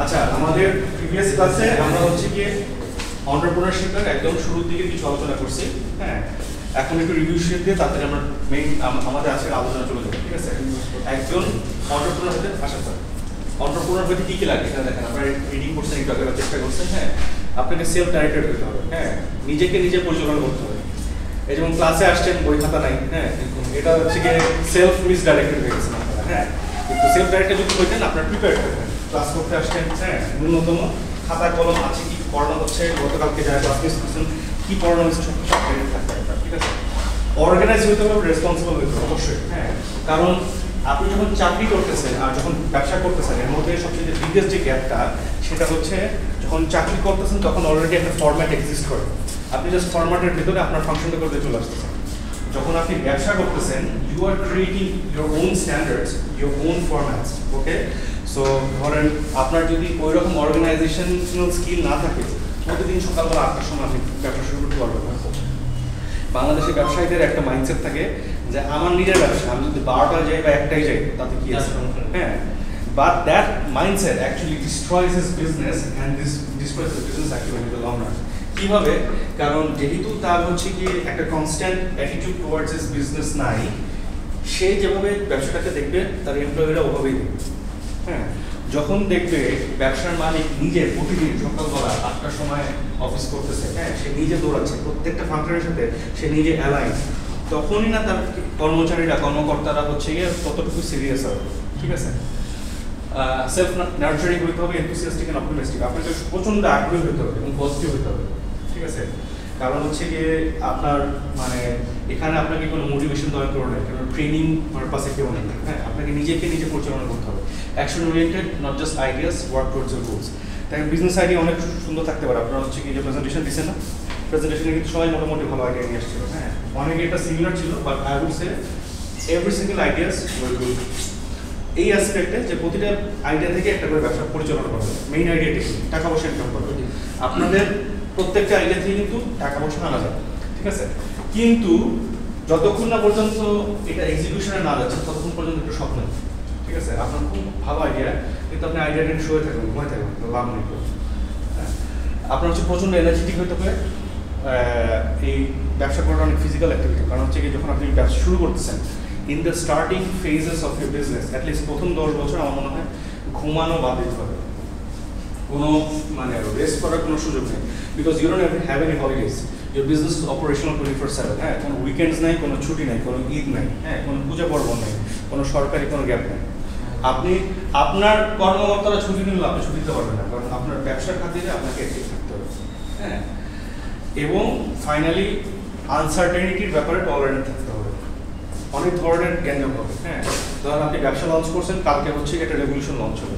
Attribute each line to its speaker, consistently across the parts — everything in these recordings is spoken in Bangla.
Speaker 1: আচ্ছা, আমাদের প্রিভিয়াস ক্লাসে আমরা হচ্ছে কি এন্টারপ্রেনারশিপের একদম শুরুর দিকে কিছু আলোচনা করছি। হ্যাঁ, এখন একটু রিভিউ শেয়ার দিয়ে তারপরে আমরা মেইন আমাদের আজকের আলোচনা চলে যাবো। ঠিক আছে, একজন এন্টারপ্রেনার হতে আশা করি এন্টারপ্রেনার হতে কি কি লাগে সেটা দেখেন। আপনারা রিডিং করছেন, একটু আগে চেষ্টা করছেন। হ্যাঁ, আপনাকে সেলফ ডাইরেক্টেড হতে হবে। হ্যাঁ, নিজেকে নিজে পরিচালনা করতে হবে। এই যেমন ক্লাসে আসছেন, বই খাতা নাই। হ্যাঁ, এটা হচ্ছে কি সেলফ মিস ডাইরেক্টেড হয়ে গেছে আপনারা। হ্যাঁ, কিন্তু সেলফ ডাইরেক্টেড যদি হইতেন আপনারা প্রিপেয়ার থাকতেন। ক্লাস করতে আসছেন, হ্যাঁ, ন্যূনতম খাতা কলম আছে, কি পড়ানো হচ্ছে, গতকালকে যারা ক্লাস মিস করছেন কি পড়ানো হচ্ছে সব কিছু আপডেটেড থাকতে হবে। ঠিক আছে, অর্গানাইজ হতে হবে, রেসপন্সিবল হতে হবে অবশ্যই। হ্যাঁ, কারণ আপনি যখন চাকরি করতেছেন আর যখন ব্যবসা করতেছেন এর মধ্যে সবচেয়ে বিগেস্ট যে গ্যাপটা সেটা হচ্ছে যখন চাকরি করতেছেন তখন অলরেডি একটা ফরম্যাট এক্সিস্ট করে। আপনি জাস্ট ফরম্যাটের ভিতরে আপনার ফাংশনটা করতে চলে আসতেছেন। যখন আপনি ব্যবসা করতেছেন you are creating your own standards, your own formats. Okay, so ধরেন আপনার যদি ওই রকম অর্গানাইজেশনাল স্কিল না থাকে, প্রতিদিন সকালবেলা 8টার সময় আপনি ব্যবসা শুরু করতে পারবেন না। বাংলাদেশের ব্যবসায়ীদের একটা মাইন্ডসেট থাকে যে আমার নিজের ব্যবসা, আমি যদি 12টায় যাই বা 1টায় যাই তাতে কি আছে। হ্যাঁ, but that mindset actually destroys his business and this destroys his business actually in the long run. কিভাবে? কারণ যেহেতু তার হচ্ছে কি একটা constant attitude towards his business নাই, সে যেভাবে ব্যবসাটাকে দেখবে তার এমপ্লয়িরা ওভাবেই দেখবে। হ্যাঁ, যখন দেখবে ব্যবসার মালিক নিজে প্রতিদিন সকালবেলা 8টার সময় অফিস করতেছে, হ্যাঁ, সে নিজে দৌড়াচ্ছে প্রত্যেকটা ফাংশনের সাথে, সে নিজে অ্যালাইন, তখনই না তার কর্মচারীরা কর্মকর্তারা হচ্ছে গিয়ে ততটুকু সিরিয়াস হবে। ঠিক আছে, সেলফ নার্চারিং হতে হবে, এনথুসিয়াস্টিক এন্ড অপটিমিস্টিক। আপনাকে প্রচন্ড আগ্রহী হতে হবে এবং পজিটিভ হতে হবে। ঠিক আছে, কারণ হচ্ছে গিয়ে আপনার মানে এখানে আপনাকে কোনো মোটিভেশন দেওয়ার করে নেই, কারণ ট্রেনিং পারপাসে কেউ নেই। হ্যাঁ, আপনাকে নিজেকে নিজে পরিচালনা করতে হবে, action oriented, not just ideas, work towards your goals. তাই বিজনেস আইডিয়া অনেক সুন্দর থাকতে পারে। আপনারা হচ্ছে কি যে প্রেজেন্টেশন দিচ্ছেন না, প্রেজেন্টেশনে কিন্তু সবাই মোটামুটি ভালো আইডিয়া নিয়ে আসছিল। হ্যাঁ, অনেকে এটা সিমিলার ছিল, but I would say every single ideas were good. এই অ্যাসপেক্টে যে প্রতিটা আইডিয়া থেকে একটা করে ব্যবসা পরিচালনা করা হবে, মেইন আইডিয়াটি টাকা পয়সা ইনকাম করবে। আপনাদের প্রত্যেকটা আইডিয়া থেকে কিন্তু টাকা পয়সা আনা যায়। ঠিক আছে, কিন্তু যতক্ষণ না পর্যন্ত এটা এক্সিকিউশনে না যাচ্ছে ততক্ষণ পর্যন্ত একটু স্বপ্ন। ঠিক আছে, আপনার খুব ভালো আইডিয়া কিন্তু আপনি আইডিয়াটা শুয়ে থাকবেন, ঘুমায় থাকবেন, লাভ নেই। হ্যাঁ, আপনার হচ্ছে প্রচণ্ড এনার্জেটিক হতে হবে। এই ব্যবসা করাটা অনেক ফিজিক্যাল অ্যাক্টিভিটি, কারণ হচ্ছে কি যখন আপনি ব্যবসা শুরু করতেছেন in the starting phases of your business, at least প্রথম 10 বছর আমার মনে হয় ঘুমানো বাদ দিতে হবে। কোনো মানে রেস্ট করার কোনো সুযোগ নেই, because you don't have any holidays. Your business operational 24/7। হ্যাঁ, কোনো উইকেন্ডস নাই, কোনো ছুটি নাই, কোনো ঈদ নাই, হ্যাঁ, কোনো পূজা পার্বণ নাই, কোনো সরকারি কোনো গ্যাপ নেই। আপনি আপনার কর্মকর্তারা ছুটি নিলে আপনি ছুটি দিতে পারবেন না, কারণ আপনার ব্যবসার খাতিরে আপনাকে অ্যাক্টিভ থাকতে হবে। হ্যাঁ, এবং ফাইনালি আনসার্টেনিটির ব্যাপারে টলারেন্ট থাকতে হবে। অনেক ধরনের গ্যাঞ্জাম হবে। হ্যাঁ, ধরুন আপনি ব্যবসা লঞ্চ করছেন, কালকে হচ্ছে একটা রেভলিউশন লঞ্চ হবে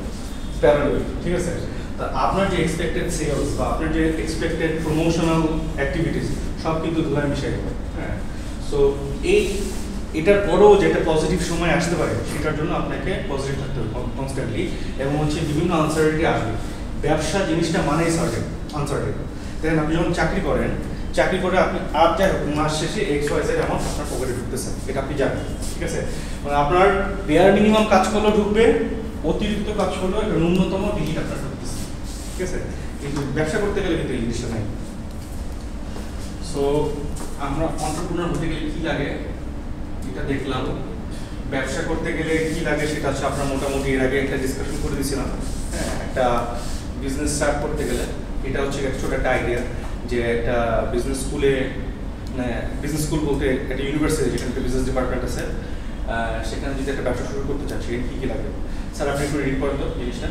Speaker 1: প্যারালাল। ঠিক আছে, তা আপনার যে এক্সপেক্টেড সেলস বা আপনার যে এক্সপেক্টেড প্রমোশনাল অ্যাক্টিভিটিস সব কিন্তু ধুলায় মিশে যাবে। হ্যাঁ, সো এটার পরেও যেটা পজিটিভ সময় আসতে পারে সেটার জন্য আপনাকে পজিটিভ থাকতে হবে কনস্ট্যান্টলি, এবং হচ্ছে বিভিন্ন আনসার্টিনিটি আসবে। ব্যবসা জিনিসটা মানেই আনসার্টেন। দেন আপনি যখন চাকরি করে আপনি আর যাই হোক মাস শেষে XYZ অ্যামাউন্ট আপনার পকেটে ঢুকতেছেন, এটা আপনি জানেন। ঠিক আছে, মানে আপনার বেয়ার মিনিমাম কাজ করলেও ঢুকবে, অতিরিক্ত কাজ করলেও একটা ন্যূনতম ডিজিট আপনার ঢুকতেছে। ঠিক আছে, কিন্তু ব্যবসা করতে গেলে কিন্তু এই জিনিসটা নাই। সো আমরা এন্টারপ্রেনার হতে গেলে কি লাগে এটা দেখলাম, ব্যবসা করতে গেলে কি লাগে সেটা হচ্ছে আপনার মোটামুটি এর আগে একটা ডিসকাশন করে দিয়েছিলাম। হ্যাঁ, একটা বিজনেস স্টার্ট করতে গেলে এটা হচ্ছে একটা ছোট একটা আইডিয়া যে একটা বিজনেস স্কুলে, মানে বিজনেস স্কুল বলতে একটা ইউনিভার্সিটি যেখানে একটা বিজনেস ডিপার্টমেন্ট আছে, সেখানে যদি একটা ব্যবসা শুরু করতে চান সেখানে কী কী লাগবে। স্যার আপনি একটু রিড করেন তো জিনিসটা।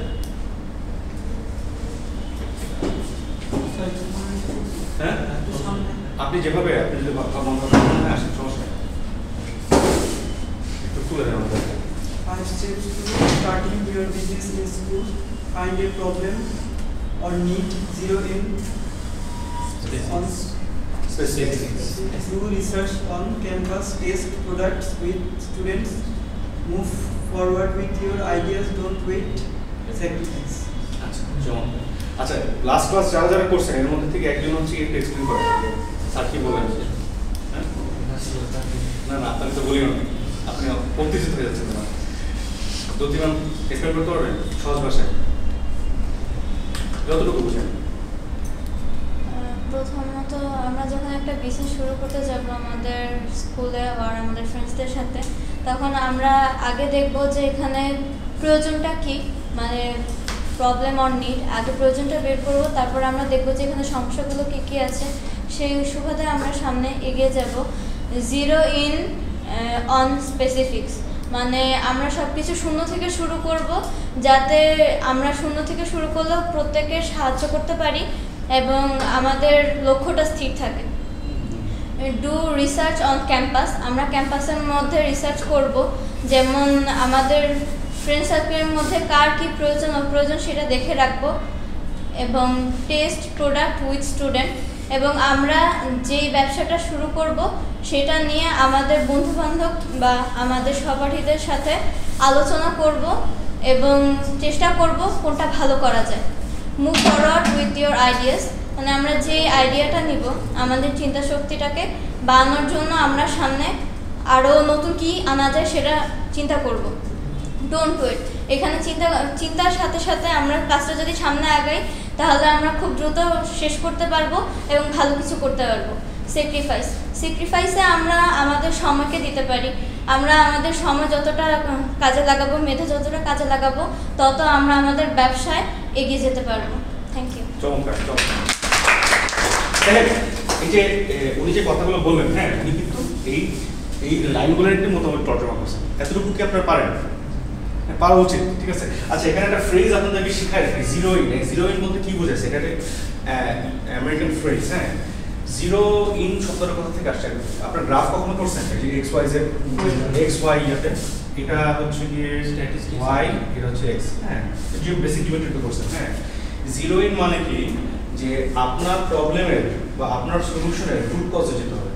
Speaker 1: হ্যাঁ, আপনি যেভাবে আপনি যদি মনে আসেন সমস্যা একটু তুলে দেন আমাদের।
Speaker 2: 5 steps to starting your business in school. Find a problem or need, zero in on
Speaker 1: specifics.
Speaker 2: Do research on campus, test products with students, move forward with your ideas, don't wait, sacrifice.
Speaker 1: আচ্ছা, লাস্ট ক্লাস যারা করছেন এর মধ্যে থেকে একজন হচ্ছে একটু এক্সপ্লেইন করেন স্যার কি বলেন। হ্যাঁ, না আপনাকে তো বলি না, আপনি প্রতিষ্ঠিত হয়ে যাচ্ছেন না। 2-3 বার এক্সপ্লেইন করতে পারবেন সহজ ভাষায়। যতটুকু বুঝেন।
Speaker 3: প্রথমত আমরা যখন একটা বিজনেস শুরু করতে যাব আমাদের স্কুলে আর আমাদের ফ্রেন্ডসদের সাথে, তখন আমরা আগে দেখব যে এখানে প্রয়োজনটা কি, মানে প্রবলেম অর নিড, আগে প্রয়োজনটা বের করবো, তারপর আমরা দেখব যে এখানে সমস্যাগুলো কী কী আছে। সেই সুবাদে আমরা সামনে এগিয়ে যাব। জিরো ইন অন স্পেসিফিক্স, মানে আমরা সব কিছু শূন্য থেকে শুরু করব, যাতে আমরা শূন্য থেকে শুরু করলেও প্রত্যেকের সাহায্য করতে পারি এবং আমাদের লক্ষ্যটা স্থির থাকে। ডু রিসার্চ অন ক্যাম্পাস, আমরা ক্যাম্পাসের মধ্যে রিসার্চ করব, যেমন আমাদের ফ্রেন্ড সার্কেলের মধ্যে কার কী প্রয়োজন অপ্রয়োজন সেটা দেখে রাখবো। এবং টেস্ট প্রোডাক্ট উইথ স্টুডেন্ট, এবং আমরা যেই ব্যবসাটা শুরু করব সেটা নিয়ে আমাদের বন্ধুবান্ধব বা আমাদের সহপাঠীদের সাথে আলোচনা করব এবং চেষ্টা করব কোনটা ভালো করা যায়। Move forward with your ideas, মানে আমরা যে আইডিয়াটা নিব আমাদের চিন্তা শক্তিটাকে বাড়ানোর জন্য আমরা সামনে আরও নতুন কি আনা যায় সেটা চিন্তা করব। ডোন্ট ওয়েট, এখানে চিন্তার সাথে সাথে আমরা কাজটা যদি সামনে আগাই তাহলে আমরা খুব দ্রুত শেষ করতে পারবো এবং ভালো কিছু করতে পারবো। স্যাক্রিফাইসে আমরা আমাদের সময়কে দিতে পারি। আমরা আমাদের সময় যতটা কাজে লাগাবো, মেধা যতটা কাজে লাগাবো, তত আমরা আমাদের ব্যবসায় এগিয়ে যেতে পারবো। Thank you.
Speaker 1: চমৎকার চমৎকার। এই যে উনি যে কথাগুলো বললেন, হ্যাঁ উনি কিন্তু এই লাইনগুলোর একটু মোটামুটি তর্জমা করছেন। এতটুকু কি আপনারা পারেন? পারা উচিত, ঠিক আছে। আচ্ছা, এখানে একটা ফ্রেজ আপনাদেরকে শিখাই রাখি, জিরো ইন। জিরো ইন বলতে কি বোঝাচ্ছে? এটা আমেরিকান ফ্রেজ। হ্যাঁ, জিরো ইন শব্দটা কোথা থেকে আসছে? আপনার গ্রাফ কখনো করছেন? যে X Y Z, X Y ইয়াতে এটা হচ্ছে গিয়ে স্ট্যাটিস্টিক্স, ওয়াই এটা হচ্ছে এক্স। হ্যাঁ, যে বেসিক জিওমেট্রি করছেন। হ্যাঁ, জিরো ইন মানে কি? যে আপনার প্রবলেমের বা আপনার সলিউশনের রুট কজে যেতে হবে।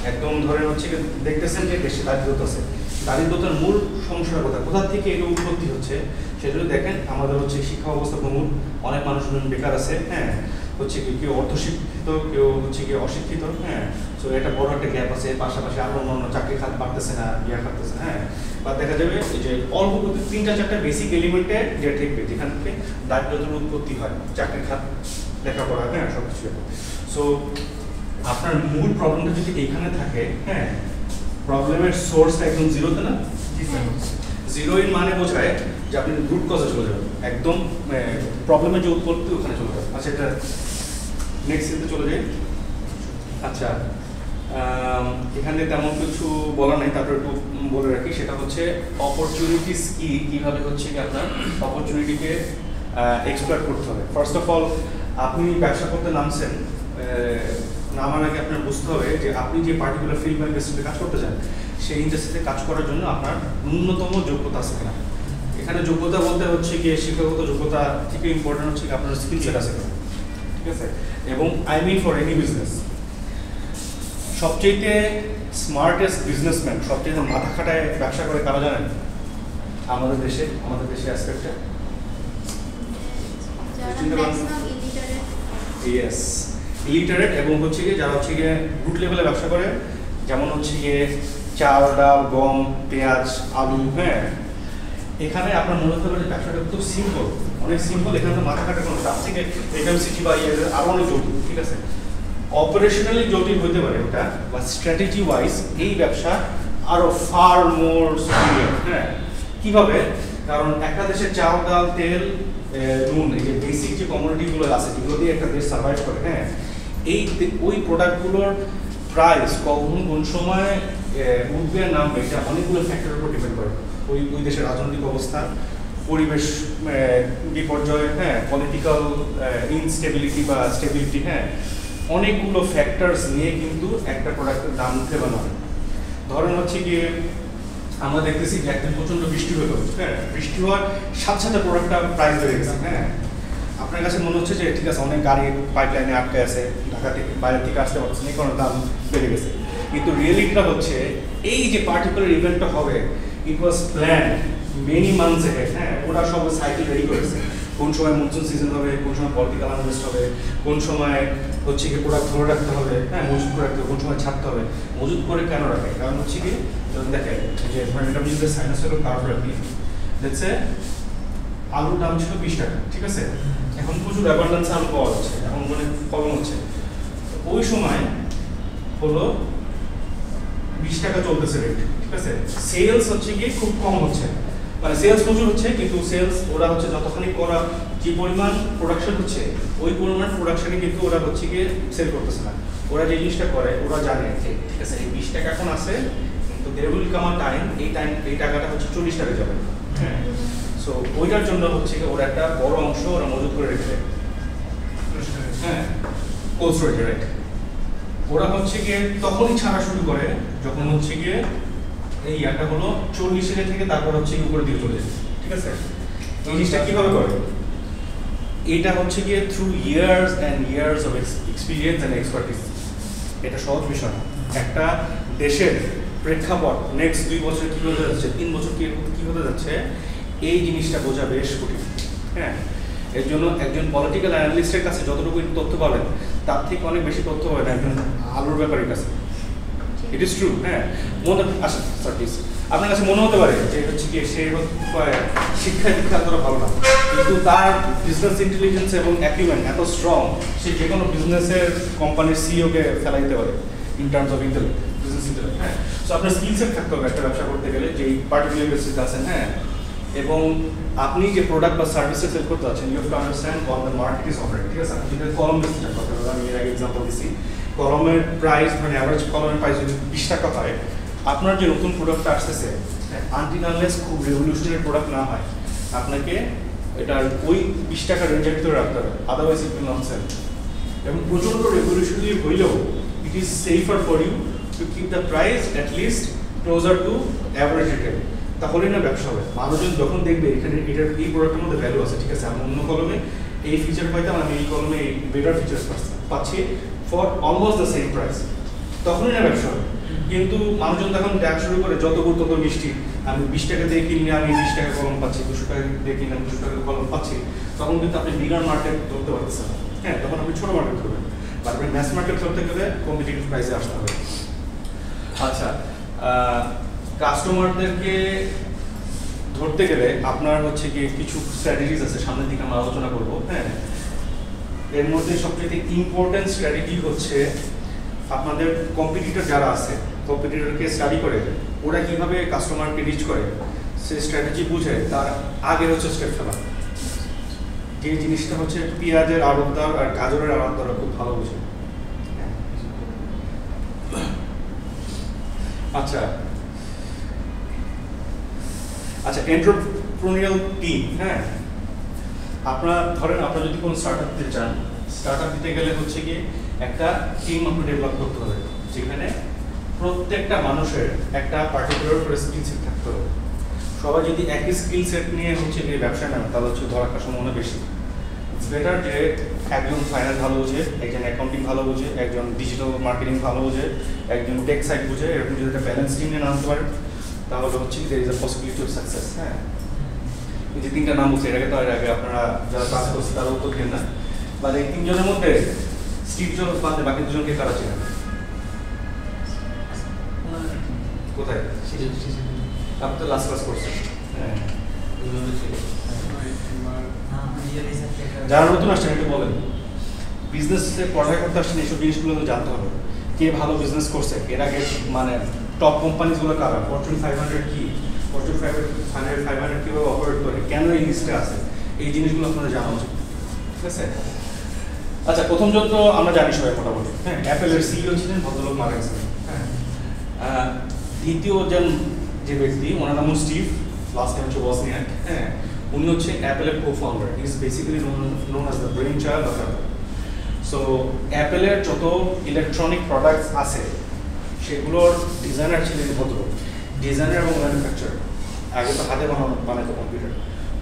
Speaker 1: একদম ধরেন হচ্ছে দেখতেছেন যে দেশে দারিদ্রতা আছে, দারিদ্রতার মূল সমস্যাটা কোথা থেকে এটা উৎপত্তি হচ্ছে সেটা যদি দেখেন, আমাদের হচ্ছে শিক্ষা ব্যবস্থা প্রমূল, অনেক মানুষ বেকার আছে। হ্যাঁ, হচ্ছে কি কেউ অর্ধশিক্ষিত, কেউ হচ্ছে কি অশিক্ষিত। হ্যাঁ, তো এটা বড় একটা গ্যাপ আছে। পাশাপাশি আরো অন্য চাকরি খাত পারতেছে না, খাটতেছে। হ্যাঁ, বা দেখা যাবে যে অল্প 3-4টা বেসিক এলিমেন্টে যে থাকবে যেখান থেকে দারিদ্রতার উৎপত্তি হয়, চাকরি খাত, লেখাপড়া, হ্যাঁ সব কিছু। সো আপনার মূল প্রবলেমটা যদি এইখানে থাকে, হ্যাঁ, প্রবলেমের সোর্সটা একদম জিরোতে না? জিরো ইন মানে বোঝায় যে আপনি রুট কজে চলে যাবেন, একদম প্রবলেমের যে উৎপত্তি ওখানে চলে যাবেন। আচ্ছা, এটা নেক্সট ইতে চলে যাই। আচ্ছা, এখানে তেমন কিছু বলা নাই, তারপরে একটু বলে রাখি, সেটা হচ্ছে অপরচুনিটিস কি, কিভাবে হচ্ছে কি আপনার অপরচুনিটিকে এক্সপ্লয়েট করতে হবে। ফার্স্ট অফ অল, আপনি ব্যবসা করতে নামছেন, নামার আগে আপনার বুঝতে হবে যে আপনি যে পার্টিকুলার ফিল্ড বা ইন্ডাস্ট্রিতে কাজ করতে চান, সেই ইন্ডাস্ট্রিতে কাজ করার জন্য আপনার ন্যূনতম যোগ্যতা আছে কিনা। এখানে যোগ্যতা বলতে হচ্ছে গিয়ে শিক্ষাগত যোগ্যতা থেকে ইম্পর্টেন্ট হচ্ছে কি আপনার স্কিল সেট আছে কিনা, ঠিক আছে। এবং I mean for any business, সবচেয়ে স্মার্টেস্ট বিজনেসম্যান, সবচেয়ে মাথা খাটায় ব্যবসা করে কারা জানেন? আমাদের দেশে অ্যাসপেক্টে ইয়েস, ইলিটারেট, এবং হচ্ছে গিয়ে যারা হচ্ছে গিয়ে রুট লেভেলে ব্যবসা করে, যেমন হচ্ছে গিয়ে চাল, ডাল, গম, পেঁয়াজ, আলু। হ্যাঁ, এখানে আপনার মনে হতে পারে ব্যবসাটা খুব সিম্পল, অনেক সিম্পল, এখানে তো মাথা কাটা কোনো, তার থেকে এফএমসিজি বা ইয়ে আরও অনেক জটিল, ঠিক আছে। অপারেশনালি জটিল হতে পারে ওটা, বা স্ট্র্যাটেজি ওয়াইজ এই ব্যবসা আরও ফার মোর সুপিরিয়র। হ্যাঁ, কীভাবে? কারণ একটা দেশের চাল, ডাল, তেল, নুন, এই যে বেসিক যে কমোডিটিগুলো আছে যেগুলো দিয়ে একটা দেশ সার্ভাইভ করে, হ্যাঁ, ওই প্রোডাক্টগুলোর প্রাইস কখন কোন সময় উঠবে নামবে, এটা অনেকগুলো ফ্যাক্টরের উপর ডিপেন্ড করে। ওই দেশের রাজনৈতিক অবস্থা, পরিবেশ বিপর্যয়, হ্যাঁ, পলিটিক্যাল ইনস্টেবিলিটি বা স্টেবিলিটি, হ্যাঁ, অনেকগুলো ফ্যাক্টরস নিয়ে কিন্তু একটা প্রোডাক্টের দাম উঠে বা নামে। ধরেন হচ্ছে গিয়ে আমরা দেখতেছি যে একদিন প্রচন্ড বৃষ্টি হলো, হ্যাঁ, বৃষ্টি হওয়ার সাথে সাথে প্রোডাক্টটা প্রাইস বেড়ে গেছে। হ্যাঁ, আপনার কাছে মনে হচ্ছে যে ঠিক আছে, অনেক গাড়ি পাইপলাইনে আটকে আছে, ঢাকা থেকে বাইরে থেকে আসতে পারছে না, কারণ দাম বেড়ে গেছে। কিন্তু রিয়েলিটিটা হচ্ছে এই যে পার্টিকুলার ইভেন্টটা হবে, ইট ওয়াজ প্ল্যান্ড মেনি মান্থস এহেড। হ্যাঁ, ওরা সব সাইকেল রেডি করেছে, কোন সময় মনসুন সিজন হবে, কোন সময় পলিটিক্যাল আনরেস্ট হবে, কোন সময় হচ্ছে কি প্রোডাক্ট ধরে রাখতে হবে, হ্যাঁ, মজুত করে রাখতে হবে, কোন সময় ছাড়তে হবে। মজুত করে কেন রাখে? কারণ হচ্ছে কি, দেখেন যে ধরেন এটা যদি সাইনোসয়েডাল কার্ভ রাখি, দেখছে আলুর দাম ছিল 20 টাকা, ঠিক আছে? এখন প্রচুর অ্যাবান্ডেন্স আলু পাওয়া যাচ্ছে, এখন মানে ফলন হচ্ছে। ওই সময় হলো 20 টাকা চলতেছে রেট, ঠিক আছে? সেলস হচ্ছে কি খুব কম হচ্ছে, মানে সেলস প্রচুর হচ্ছে, কিন্তু সেলস ওরা হচ্ছে যতখানি করা যে পরিমাণ প্রোডাকশন হচ্ছে ওই পরিমাণ প্রোডাকশনে কিন্তু ওরা হচ্ছে গিয়ে সেল করতেছে না। ওরা যে জিনিসটা করে ওরা জানে যে ঠিক আছে এই 20 টাকা এখন আছে, কিন্তু there will come a time এই টাকাটা হচ্ছে 40 টাকা যাবে, হ্যাঁ? সো ওইটার জন্য হচ্ছে কি ওরা একটা বড় অংশ ওরা মজুত করে রেখে দেয়, হ্যাঁ, কোল্ড স্টোরেজে, রাইট? ওরা হচ্ছে গিয়ে তখনই ছাড়া শুরু করে যখন হচ্ছে গিয়ে এই ইয়াটা হলো 40 থেকে তারপর হচ্ছে উপরে দিয়ে চলে যায়, ঠিক আছে? এই জিনিসটা কিভাবে করে? এটা হচ্ছে গিয়ে through years and years of experience and expertise. এটা সহজ বিষয় না। একটা দেশের প্রেক্ষাপট নেক্সট 2 বছর কি হতে যাচ্ছে, 3 বছর কি হতে যাচ্ছে, এই জিনিসটা বোঝা বেশ কঠিন, হ্যাঁ? এর জন্য একজন পলিটিক্যাল অ্যানালিস্টের কাছে যতটুকু তথ্য পাবেন তার থেকে অনেক বেশি তথ্য পাবেন একজন আলুর ব্যাপারীর কাছে। ইট ইজ ট্রু, হ্যাঁ? আপনার কাছে মনে হতে পারে যে হচ্ছে কি সে শিক্ষা দীক্ষা এতটা ভালো না, কিন্তু তার বিজনেস ইন্টেলিজেন্স এবং অ্যাকিউমেন এত স্ট্রং, সে যে কোনো বিজনেসের কোম্পানির সিইওকে ফেলাই দিতে পারে in terms of business intelligence, হ্যাঁ? সো আপনার স্কিল সেট থাকতে হবে একটা ব্যবসা করতে গেলে, যে পার্টিকুলার ইন্ডাস্ট্রিতে আছেন, হ্যাঁ? এবং আপনি যে প্রোডাক্ট বা সার্ভিসে সেল করতে যাচ্ছেন, you have to understand what the market is offering, ঠিক আছে? আপনি যদি কলম বেচতে চান, আমি এর আগে এক্সাম্পল দিচ্ছি, কলমের প্রাইস মানে অ্যাভারেজ কলমের প্রাইস যদি 20 টাকা হয়, আপনার যে নতুন প্রোডাক্টটা আসতেছে আনটিল আনলেস খুব রেভলিউশনারি প্রোডাক্ট না হয়, আপনাকে এটার ওই 20 টাকা রেঞ্জের ভিতরে রাখতে হবে, otherwise it will not sell. এবং প্রচন্ড রেভলিউশনারি হইলেও it is safer for you to keep the price at least closer to average retail. তাহলে না ব্যবসা হবে। মানুষজন যখন দেখবে এখানে এটার এই প্রোডাক্টের মধ্যে ভ্যালু আছে, ঠিক আছে, আমি অন্য কলমে এই ফিচার পাইতাম, আমি এই কলমে এই বেটার ফিচার্স পাচ্ছি for almost the same price, তখনই না ব্যবসা হবে। কিন্তু মানুষজন তখন দেখা শুরু করে যত গুড় তত মিষ্টি, আমি 20 টাকা দিয়ে কিনলে আমি 20 টাকা কলম পাচ্ছি, 200 টাকা দিয়ে কিনলে আমি 200 টাকা কলম পাচ্ছি, তখন কিন্তু আপনি বিগার মার্কেট ধরতে পারতেছেন না, হ্যাঁ? তখন আপনি ছোট মার্কেট ধরবেন, বা আপনি ম্যাস মার্কেট ধরতে গেলে কম্পিটিটিভ প্রাইসে আসতে হবে। আচ্ছা, কাস্টমারদেরকে ধরতে গেলে আপনার হচ্ছে কি কিছু স্ট্র্যাটেজিস আছে, সামনের দিকে আমরা আলোচনা করবো, হ্যাঁ? এর মধ্যে সবচেয়ে ইম্পর্টেন্ট স্ট্র্যাটেজি হচ্ছে আপনাদের কম্পিটিটর যারা আছে, কম্পিটিটরকে স্টাডি করে ওরা কিভাবে কাস্টমারকে রিচ করে সেই স্ট্র্যাটেজি বুঝে তার আগে হচ্ছে স্টেপ ফেলা। যে জিনিসটা হচ্ছে পেঁয়াজের আড়তদার আর গাজরের আড়তদার খুব ভালো বুঝে। আচ্ছা আচ্ছা, এন্টারপ্রেনিউরিয়াল টিম, হ্যাঁ? আপনারা ধরেন আপনারা যদি কোনো স্টার্ট আপ দিতে চান, স্টার্ট আপ দিতে গেলে হচ্ছে কি একটা টিম আপনার ডেভেলপ করতে হবে, যেখানে প্রত্যেকটা মানুষের একটা পার্টিকুলার করে স্কিল সেট থাকতে হবে। সবাই যদি একই স্কিল সেট নিয়ে হচ্ছে গিয়ে ব্যবসা নেন, তাহলে হচ্ছে ধরা রাখার সম্ভাবনা বেশি। ইটস বেটার যে একজন ফাইন্যান্স ভালো বোঝে, একজন অ্যাকাউন্টিং ভালো বোঝে, একজন ডিজিটাল মার্কেটিং ভালো বোঝে, একজন টেক সাইড বোঝে, এরকম যদি একটা ব্যালেন্স টিম নিয়ে আনতে পারেন তাহলে হচ্ছে there is a possibility of success, হ্যাঁ? এই যে 3টা নাম বলছে, এটাকে তো এর আগে আপনারা যারা কাজ করছে তারা উত্তর দেন না, বা এই 3 জনের মধ্যে স্টিভ জবস বাদে বাকি 2 জনকে কারা ছিলেন? কোথায়? আপনি তো লাস্ট ক্লাস করছেন, হ্যাঁ? যারা নতুন আসছেন একটু বলেন, বিজনেসে পড়াশোনা করতে আসছেন, এইসব জিনিসগুলো তো জানতে হবে। কে ভালো বিজনেস করছে, এর আগে মানে টপ কোম্পানিজগুলো কারা, ফরচুন 500 কি, ফরচুন 500 কীভাবে অপারেট করে, কেন এই লিস্টে আছে, এই জিনিসগুলো আপনাদের জানা উচিত, ঠিক আছে? আচ্ছা, প্রথম জন তো আমরা জানি সবাই মোটামুটি, হ্যাঁ? অ্যাপেলের সিইও ছিলেন ভদ্রলোক মারা গেছেন, হ্যাঁ? দ্বিতীয় জন যে ব্যক্তি, ওনার নাম স্টিভ, লাস্ট টাইম হচ্ছে ওয়াজনিয়াক, হ্যাঁ? উনি হচ্ছে অ্যাপেলের co-founder, he is basically known as the brain child of Apple. So অ্যাপেলের যত ইলেকট্রনিক প্রোডাক্টস আছে সেগুলোর ডিজাইনার ছিলেন ভদ্রলোক, ডিজাইনার এবং ম্যানুফ্যাকচার, আগে তো হাতে বানাইতো কম্পিউটার,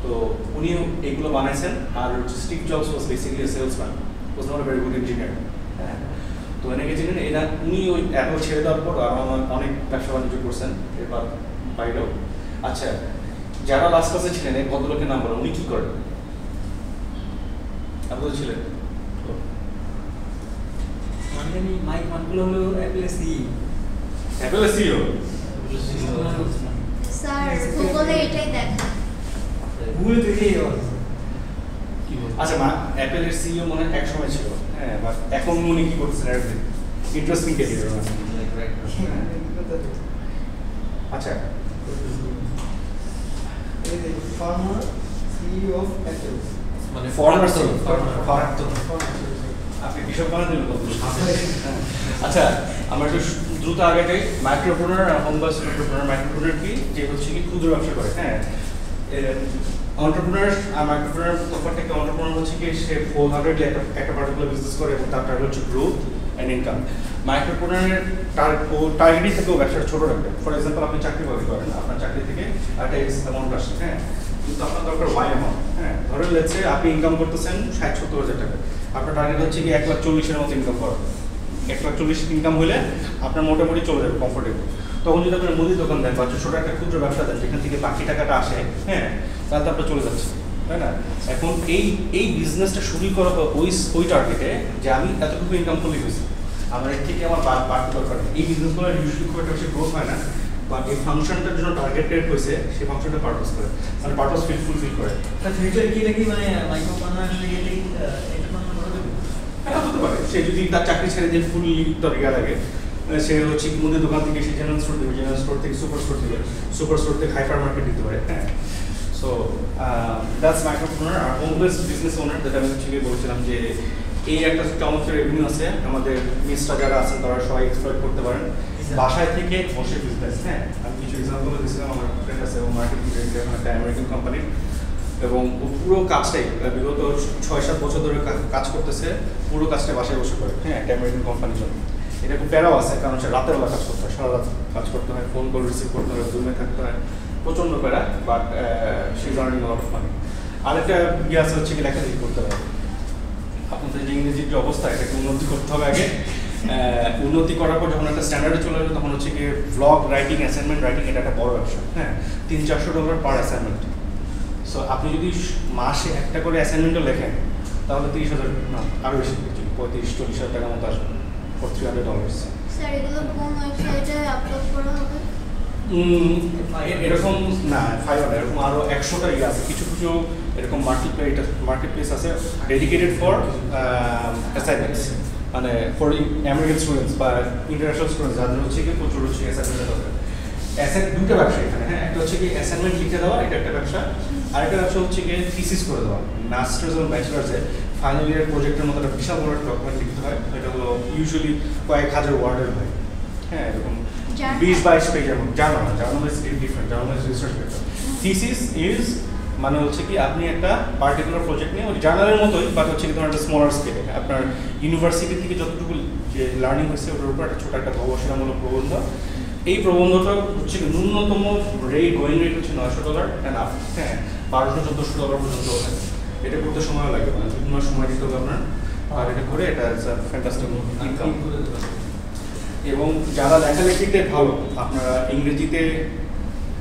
Speaker 1: তো উনিও এগুলো বানাইছেন। আর Steve Jobs was basically salesman, was not a very good engineer, হ্যাঁ? তো এনেকে চিনেন, এরা উনি ওই অ্যাপল ছেড়ে দেওয়ার পর আরও অনেক ব্যবসা বাণিজ্য করছেন এবার বাইরেও। আচ্ছা, যারা লাস্ট ক্লাসে ছিলেন এই ভদ্রলোকের নাম বলেন, উনি কি করেন? আপনারা ছিলেন
Speaker 2: মাইক মানগুলো হলো অ্যাপেলের সিইও।
Speaker 1: অ্যাপেলের সিইও?
Speaker 3: স্যার গুগলে এটাই দেখা।
Speaker 2: গুগল থেকে
Speaker 1: আচ্ছা অ্যাপেলের সিইও মনে হয় এক সময় ছিল, হ্যাঁ, বাট এখন উনি কি করতেছেন ইন্টারেস্টিং ক্যারিয়ার। আচ্ছা
Speaker 2: ফার্মার সিইও অফ অ্যাপল
Speaker 4: মানে
Speaker 1: ফরেনার
Speaker 4: ফরেনার
Speaker 1: আপনি বিশপ বানান দিলেন কত? আচ্ছা আমরা একটু দ্রুত আগে যাই। মাইক্রোপ্রেনার আর হোম বেসড এন্টারপ্রেনার। মাইক্রোপ্রেনার কি? যে হচ্ছে কি ক্ষুদ্র ব্যবসা করে, হ্যাঁ। এন্টারপ্রেনার আর মাইক্রোপ্রেনার তফাৎটা কি? এন্টারপ্রেনার হচ্ছে কি সে হোলহার্টেডলি একটা পার্টিকুলার বিজনেস করে এবং তার টার্গেট হচ্ছে গ্রোথ অ্যান্ড ইনকাম। মাইক্রোপ্রেনারের টার্গেটই থাকে ব্যবসাটা ছোট রাখবে। ফর এক্সাম্পল আপনি চাকরি বাকরি করেন, আপনার চাকরি থেকে একটা এক্স অ্যামাউন্ট আসে, হ্যাঁ, কিন্তু আপনার দরকার ওয়াই অ্যামাউন্ট, হ্যাঁ। ধরেন লেটস সে আপনি ইনকাম করতেছেন 60-70 হাজার টাকা, আপনার টার্গেট হচ্ছে কি 1,40,000-এর মতো ইনকাম করা। 1,40,000 ইনকাম হলে আপনার মোটামুটি চলে যাবে কমফোর্টেবল। তখন যদি আপনার মুদির দোকান দেন বা ছোটো একটা ক্ষুদ্র ব্যবসা দেন যেখান থেকে বাকি টাকাটা আসে, হ্যাঁ, তাহলে তো আপনার চলে যাচ্ছে, তাই না? এখন এই বিজনেসটা শুরু করা ওই টার্গেটে যে আমি এতটুকু ইনকাম করলে হয়েছে, আমার এর থেকে আমার বাড়তে দরকার নেই। এই বিজনেসগুলো ইউজুয়ালি খুব একটা বেশি গ্রোথ হয় না, বা এই ফাংশনটার জন্য টার্গেটেড হয়েছে, সেই ফাংশনটা পারপাস করে, মানে পারপাস ফুলফিল করে।
Speaker 2: ফিউচার কি নাকি মানে মাইক্রোপ্রেনার থেকে এন্টারপ্রেনার করা যাবে?
Speaker 1: এটা হতে পারে। সে যদি তার চাকরি ছেড়ে দিয়ে ফুললি তরিকা লাগে, সে হচ্ছে মুদির দোকান থেকে সে জেনারেল স্টোর দেবে, জেনারেল স্টোর থেকে সুপার স্টোর দেবে, সুপার স্টোর থেকে হাইপার মার্কেট দিতে পারে, হ্যাঁ। So that's micropreneur. আর হোম বেসড বিজনেস ওনার, যেটা আমি হচ্ছে বলছিলাম যে এই একটা চমৎকার রেভিনিউ আছে। আমাদের মিস্টার যারা আছেন তারা সবাই এক্সপ্লয়েট করতে পারেন বাসায় থেকে বসে বিজনেস, হ্যাঁ। আমি কিছু এক্সাম্পল দিয়েছিলাম, আমার ফ্রেন্ড আছে এবং মার্কেটিং ডিরেক্টর একটা আমেরিকান কোম্পানির, এবং ও পুরো কাজটাই বিগত 6-7 বছর ধরে কাজ করতেছে, পুরো কাজটা বাসায় বসে করে, হ্যাঁ, একটা আমেরিকান কোম্পানির জন্য। এটা খুব প্যারাও আছে, কারণ সে রাতের বেলা কাজ করতে হয়, সারা রাত কাজ করতে হয়, ফোন কল রিসিভ করতে হয়, রুমে থাকতে হয়, প্রচণ্ড প্যারা, but say journeying lot of money. আরেকটা ইয়ে আছে হচ্ছে কি লেখালেখি করতে হবে। আপনাদের যে ইংরেজির যে অবস্থা, এটাকে উন্নতি করতে হবে আগে। উন্নতি করার পর যখন একটা স্ট্যান্ডার্ডে চলে যাবে তখন হচ্ছে কি ভ্লগ রাইটিং, অ্যাসাইনমেন্ট রাইটিং, এটা একটা বড় ব্যবসা, হ্যাঁ। $300-400 পার অ্যাসাইনমেন্ট। সো আপনি যদি মাসে একটা করে অ্যাসাইনমেন্টও লেখেন তাহলে 30,000, না আরও বেশি, 35-40,000 টাকার মতো আসবে ফর $300।
Speaker 3: স্যার এগুলো কোন ওয়েবসাইটে আপলোড করা হবে?
Speaker 1: এরকম না, ফাইবার এরকম আরও 100টা ইয়ে আছে। কিছু কিছু এরকম মার্কেট প্লেস আছে ডেডিকেটেড ফর অ্যাসাইনমেন্টস, মানে ফর আমেরিকান স্টুডেন্টস বা ইন্টারন্যাশনাল স্টুডেন্টস যাদের হচ্ছে কি প্রচুর হচ্ছে অ্যাসাইনমেন্ট দরকার। দুটো ব্যবসা এখানে, হ্যাঁ। একটা হচ্ছে কি অ্যাসাইনমেন্ট লিখে দেওয়া, এটা একটা ব্যবসা। আরেকটা ব্যবসা হচ্ছে কি থিসিস করে দেওয়া। মাস্টার্স এবং ব্যাচেলার্সে ফাইনাল ইয়ার প্রজেক্টের মতো একটা বিশাল বড় ডকুমেন্ট লিখতে হয়, এটা হলো ইউজুয়ালি কয়েক হাজার ওয়ার্ডের হয়, হ্যাঁ, এরকম 20-22 পেজের মতো। Journal is different, journal is research paper. Thesis is মানে হচ্ছে কি আপনি একটা পার্টিকুলার প্রজেক্ট নিয়ে ওই জার্নালের মতোই, বাট হচ্ছে কি ধরুন একটা স্মলার স্কেলে আপনার ইউনিভার্সিটি থেকে যতটুকু যে লার্নিং হচ্ছে ওটার উপর একটা ছোটো একটা গবেষণামূলক প্রবন্ধ। এই প্রবন্ধটা হচ্ছে ন্যূনতম গোয়িং রেট হচ্ছে $900 অ্যান্ড আপ, হ্যাঁ, $1,200-1,400 পর্যন্ত হয়। এটা করতে সময় লাগে, মানে 2 মাস সময় দিতে হবে আপনার, আর এটা করে এটা ফ্যান্টাস্টিক ইনকাম। এবং যারা লেখালেখিতে ভালো, আপনারা ইংরেজিতে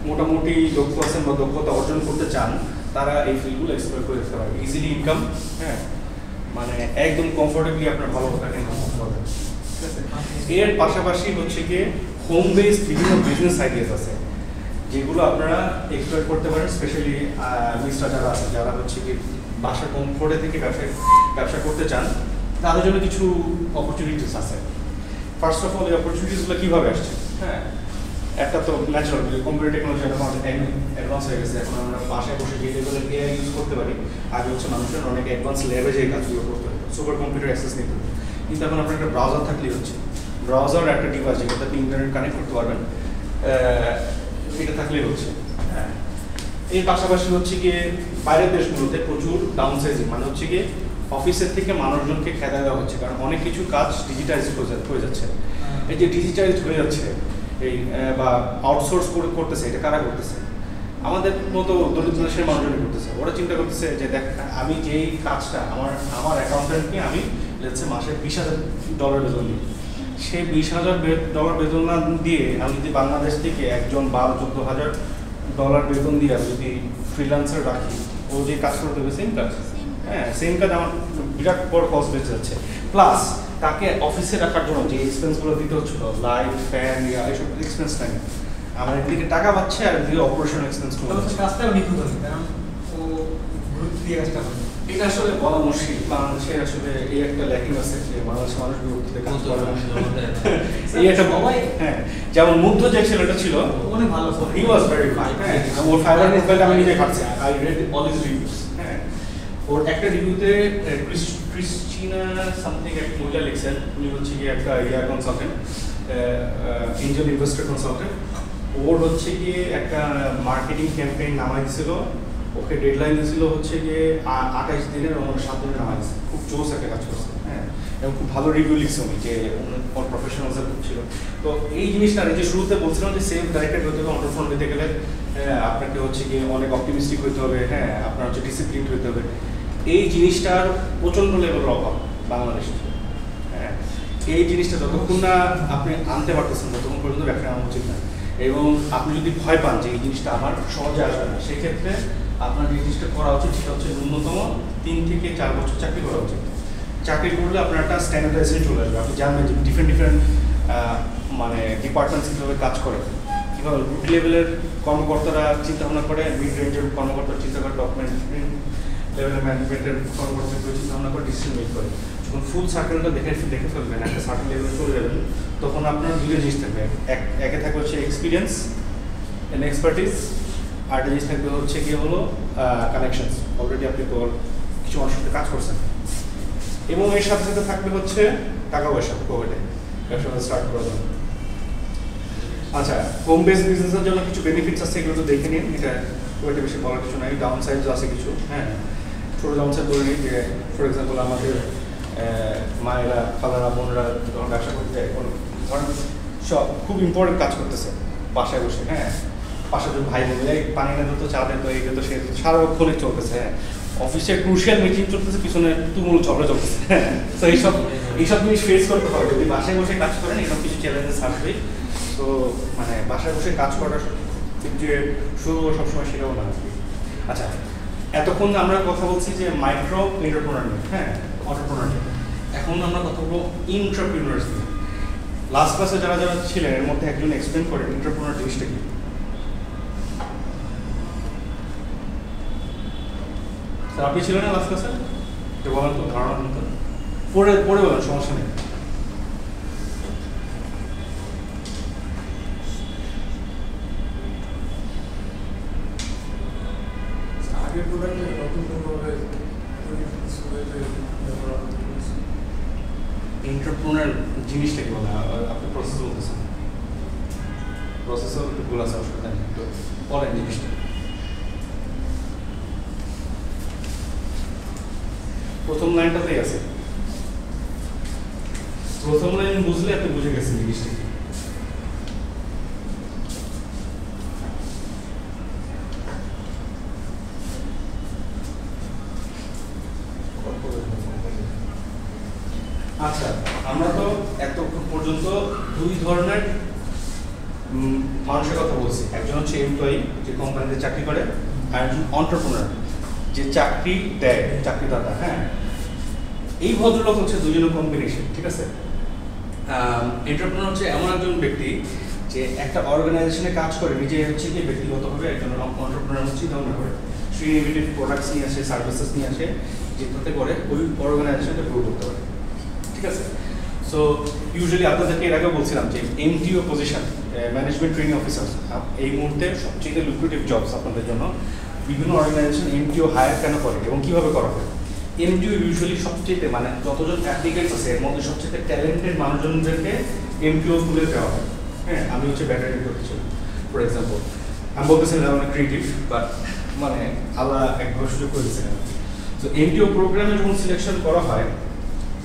Speaker 1: মোটামুটি দক্ষ আছেন বা দক্ষতা অর্জন করতে চান, তারা এই ফিল্ডগুলো এক্সপ্লোর করে দেখতে পারবে। ইজিলি ইনকাম, হ্যাঁ, মানে একদম কমফোর্টেবলি আপনার ভালো টাকা ইনকাম করতে পারবেন, ঠিক আছে। এর পাশাপাশি হচ্ছে গিয়ে হোম বেসড বিভিন্ন বিজনেস আইডিয়াস আছে যেগুলো আপনারা এক্সপ্লোর করতে পারেন, স্পেশালি মিস্টার যারা আছে, যারা হচ্ছে কি বাসার কমফোর্টে থেকে ব্যবসা করতে চান, তাদের জন্য কিছু অপরচুনিটিস আছে। ফার্স্ট অফ অল এই অপরচুনিটিসগুলো কীভাবে আসছে, হ্যাঁ। একটা তো ন্যাচারাল, কম্পিউটার টেকনোলজি এখন অ্যাডভান্স হয়ে গেছে। এখন আমরা বাসায় বসে যে লেভেলের এআই ইউজ করতে পারি, আগে হচ্ছে মানুষের অনেক অ্যাডভান্স লেভেলে যে কাজগুলো করতে হবে, সুপার কম্পিউটার অ্যাক্সেস নিতে হবে। কিন্তু এখন আপনার একটা ব্রাউজার থাকলেই হচ্ছে, ব্রাউজার একটা ডিভাইস যেটাতে আপনি ইন্টারনেট কানেক্ট করতে পারবেন, এটা থাকলেই হচ্ছে, হ্যাঁ। এর পাশাপাশি হচ্ছে গিয়ে বাইরের দেশগুলোতে প্রচুর ডাউন সাইজিং, মানে হচ্ছে গিয়ে অফিসের থেকে মানুষজনকে খেদা দেওয়া হচ্ছে, কারণ অনেক কিছু কাজ ডিজিটাইজ হয়ে যাচ্ছে। এই যে ডিজিটাইজ হয়ে যাচ্ছে এই বা আউটসোর্স করতেছে, এটা কারা করতেছে? আমাদের মতো দরিদ্র দেশের মানুষজনই করতেছে। ওরা চিন্তা করতেছে যে দেখ, আমি যেই কাজটা আমার অ্যাকাউন্টেন্টকে আমি লেটস সে মাসে $20,000 বেতন দিই, সেই $20,000 বেতন না দিয়ে আমি যদি বাংলাদেশ থেকে একজন $12-14,000 বেতন দিয়ে আমি যদি ফ্রিল্যান্সার রাখি, ও যে কাজ করতে হবে সেম কাজ, হ্যাঁ, সেম কাজ, আমার বিরাট বড় কস্ট বেঁচে যাচ্ছে। প্লাস তাকে অফিসে রাখার জন্য যে এক্সপেন্সগুলো দিতে হচ্ছিল, লাইট, ফ্যান, এইসব এক্সপেন্স নাই, আমার একদিকে টাকা পাচ্ছে আর একদিকে অপারেশন এক্সপেন্সগুলো।
Speaker 2: কাজটাও নিখুঁত হবে, কারণ ও
Speaker 4: দিয়ে কাজটা করে?
Speaker 1: এটা আসলে বলা মুশকিল। বাংলাদেশে আসলে এই একটা ল্যাকিং আছে যে বাংলাদেশের মানুষ বিরক্তিতে কাজ করে না। এই একটা হ্যাঁ, যেমন মুগ্ধ যে ছেলেটা ছিল
Speaker 4: অনেক ভালো
Speaker 1: হি ওয়াজ ভেরি ফাইন। হ্যাঁ, ওর ফাইবার মোবাইলটা আমি নিজে খাচ্ছি। I red all his reviews. হ্যাঁ, ওর একটা রিভিউতে ক্রিস্টিনা সামথিং একটা মহিলা লিখছেন, উনি হচ্ছে কি একটা কনসালটেন্ট, এঞ্জেল ইনভেস্টর কনসালটেন্ট। ওর হচ্ছে গিয়ে একটা মার্কেটিং ক্যাম্পেইন নামাই দিছিল, ওকে ডেডলাইন দিয়েছিল হচ্ছে গিয়ে 28 দিনের, ওর 7 দিনে নামাই দিয়েছে। খুব জোস একটা কাজ করছে। হ্যাঁ, এবং খুব ভালো রিভিউ লিখছে উনি, যে ওর প্রফেশনালসের খুব ছিল। তো এই জিনিসটা যে শুরুতে বলছিলাম যে সেলফ ডাইরেক্টেড হতে হবে, অন্টারপ্রেনার হতে গেলে আপনাকে হচ্ছে গিয়ে অনেক অপটিমিস্টিক হতে হবে। হ্যাঁ, আপনার হচ্ছে ডিসিপ্লিন হতে হবে। এই জিনিসটার প্রচণ্ড লেভেলের অভাব বাংলাদেশে। হ্যাঁ, এই জিনিসটা যতক্ষণ না আপনি আনতে পারতেছেন ততক্ষণ পর্যন্ত ব্যবসা আনা উচিত না। এবং আপনি যদি ভয় পান যে এই জিনিসটা আমার সহজে আসবে না, সেক্ষেত্রে আপনার যে জিনিসটা করা উচিত সেটা হচ্ছে ন্যূনতম 3 থেকে 4 বছর চাকরি করা উচিত। চাকরি করলে আপনার একটা স্ট্যান্ডার্ডাইজেশন চলে আসবে। আপনি জানবেন যে ডিফারেন্ট মানে ডিপার্টমেন্টস কীভাবে কাজ করে, কীভাবে রুট লেভেলের কর্মকর্তারা চিন্তা ভাবনা করে, মিড রেঞ্জের কর্মকর্তারা চিন্তা করে, টপ ম্যানেজমেন্ট লেভেলের ম্যানেজমেন্টের কর্মকর্তারা চিন্তা ভাবনা করে, ডিসিশন মেক করে। যখন ফুল সার্কেলটা দেখে ফেলবেন, একটা সার্কেল লেভেলে চলে যাবেন, তখন আপনার দুটো জিনিস থাকবে। একে থাকবে হচ্ছে এক্সপিরিয়েন্স অ্যান্ড এক্সপার্টিস, আর জিনিস থাকবে হচ্ছে কি হলো কানেকশনস। অলরেডি আপনি তো কিছু মানুষের সাথে কাজ করছেন, এবং এর সাথে সাথে থাকবে হচ্ছে টাকা পয়সা পকেটে ব্যবসা স্টার্ট করার জন্য। আচ্ছা, হোম বেস বিজনেসের জন্য কিছু বেনিফিটস আছে, এগুলো তো দেখে নিন। এটা খুব একটা বেশি বলার কিছু নাই। ডাউন সাইডও আছে কিছু। হ্যাঁ, ছোটো ডাউন সাইড বলে নিই যে ফর এক্সাম্পল আমাদের মায়েরা, খালারা, বোনরা যখন ব্যবসা করতে যায়, কোনো ধরেন সব খুব ইম্পর্টেন্ট কাজ করতেছে বাসায় বসে। হ্যাঁ, পাশে তো ভাই বোন পানি না দিত, চা দিত, এই দিত, সে সারাক্ষণই চলতেছে। হ্যাঁ, অফিসে ক্রুশিয়াল মিটিং চলতেছে, পিছনে তুমুল ঝগড়া চলতেছে। হ্যাঁ, তো এইসব জিনিস ফেস করতে হবে। যদি বাসায় বসে কাজ করেন, এরকম কিছু চ্যালেঞ্জেস আসবে। তো মানে বাসায় বসে কাজ করাটা যে শুরু সবসময় সেটাও না। আচ্ছা, এতক্ষণ আমরা কথা বলছি যে মাইক্রো এন্টারপ্রেনার নিয়ে, হ্যাঁ, অন্টারপ্রেনার নিয়ে। এখন আমরা কথা বলবো ইন্টারপ্রেনার্স নিয়ে। লাস্ট ক্লাসে যারা যারা ছিলেন এর মধ্যে একজন এক্সপ্লেন করেন এন্টারপ্রেনার জিনিসটা কি। আপনি ছিলেন না লাস্ট ক্লাসে? বলেন তো, ধারণা তো পড়ে বলেন, সমস্যা নেই।
Speaker 4: আগের প্রোডাক্টে নতুন কোনোভাবে
Speaker 1: এন্টারপ্রেনার জিনিসটা কি বলে? আপনি প্রসেস বলতেছেন, প্রসেসও ভুল আছে, অসুবিধা নেই, তো বলেন জিনিসটা। প্রথম লাইনটাতেই আছে। প্রথম লাইন বুঝলে আপনি বুঝে গেছেন জিনিসটা কি। আচ্ছা, আমরা তো এতক্ষণ পর্যন্ত দুই ধরনের মানুষের কথা বলছি। একজন হচ্ছে এমপ্লয়ি, যে কোম্পানিতে চাকরি করে, আর একজন এন্টারপ্রেনার, যে চাকরি দেয়, চাকরিদাতা। হ্যাঁ, এই ভদ্রলোক হচ্ছে দুজনের কম্বিনেশন। ঠিক আছে, এন্টারপ্রেনার হচ্ছে এমন একজন ব্যক্তি যে একটা অর্গানাইজেশনে কাজ করে, নিজে হচ্ছে কি ব্যক্তিগতভাবে একজন এন্টারপ্রেনার হচ্ছে চিন্তা করে, সে ইনোভেটিভ প্রোডাক্টস নিয়ে আসে, সার্ভিসেস নিয়ে আসে, যেটাতে করে ওই অর্গানাইজেশনটা গ্রো করতে পারে। ঠিক আছে, সো ইউজুয়ালি আপনাদেরকে এর আগে বলছিলাম যে MTO position, management training officer, এই মুহূর্তে সবচেয়ে লুক্রেটিভ জবস আপনাদের জন্য। বিভিন্ন অর্গানাইজেশন এমটিও হায়ার কেন করে এবং কীভাবে করা হয়? এমটিও ইউজুয়ালি সবচেয়ে মানে যতজন অ্যাপ্লিকেন্টস আছে এর মধ্যে সবচেয়ে ট্যালেন্টেড মানুষজনদেরকে এমটিও তুলে দেওয়া হয়। হ্যাঁ, আমি হচ্ছে ব্যাটারি করতেছি ফর এক্সাম্পল। আমি বলতেছিলাম অনেক ক্রিয়েটিভ, বাট মানে আল্লাহ একবার সুযোগ করে দিচ্ছেন। তো এমটিও প্রোগ্রামে যখন সিলেকশন করা হয়,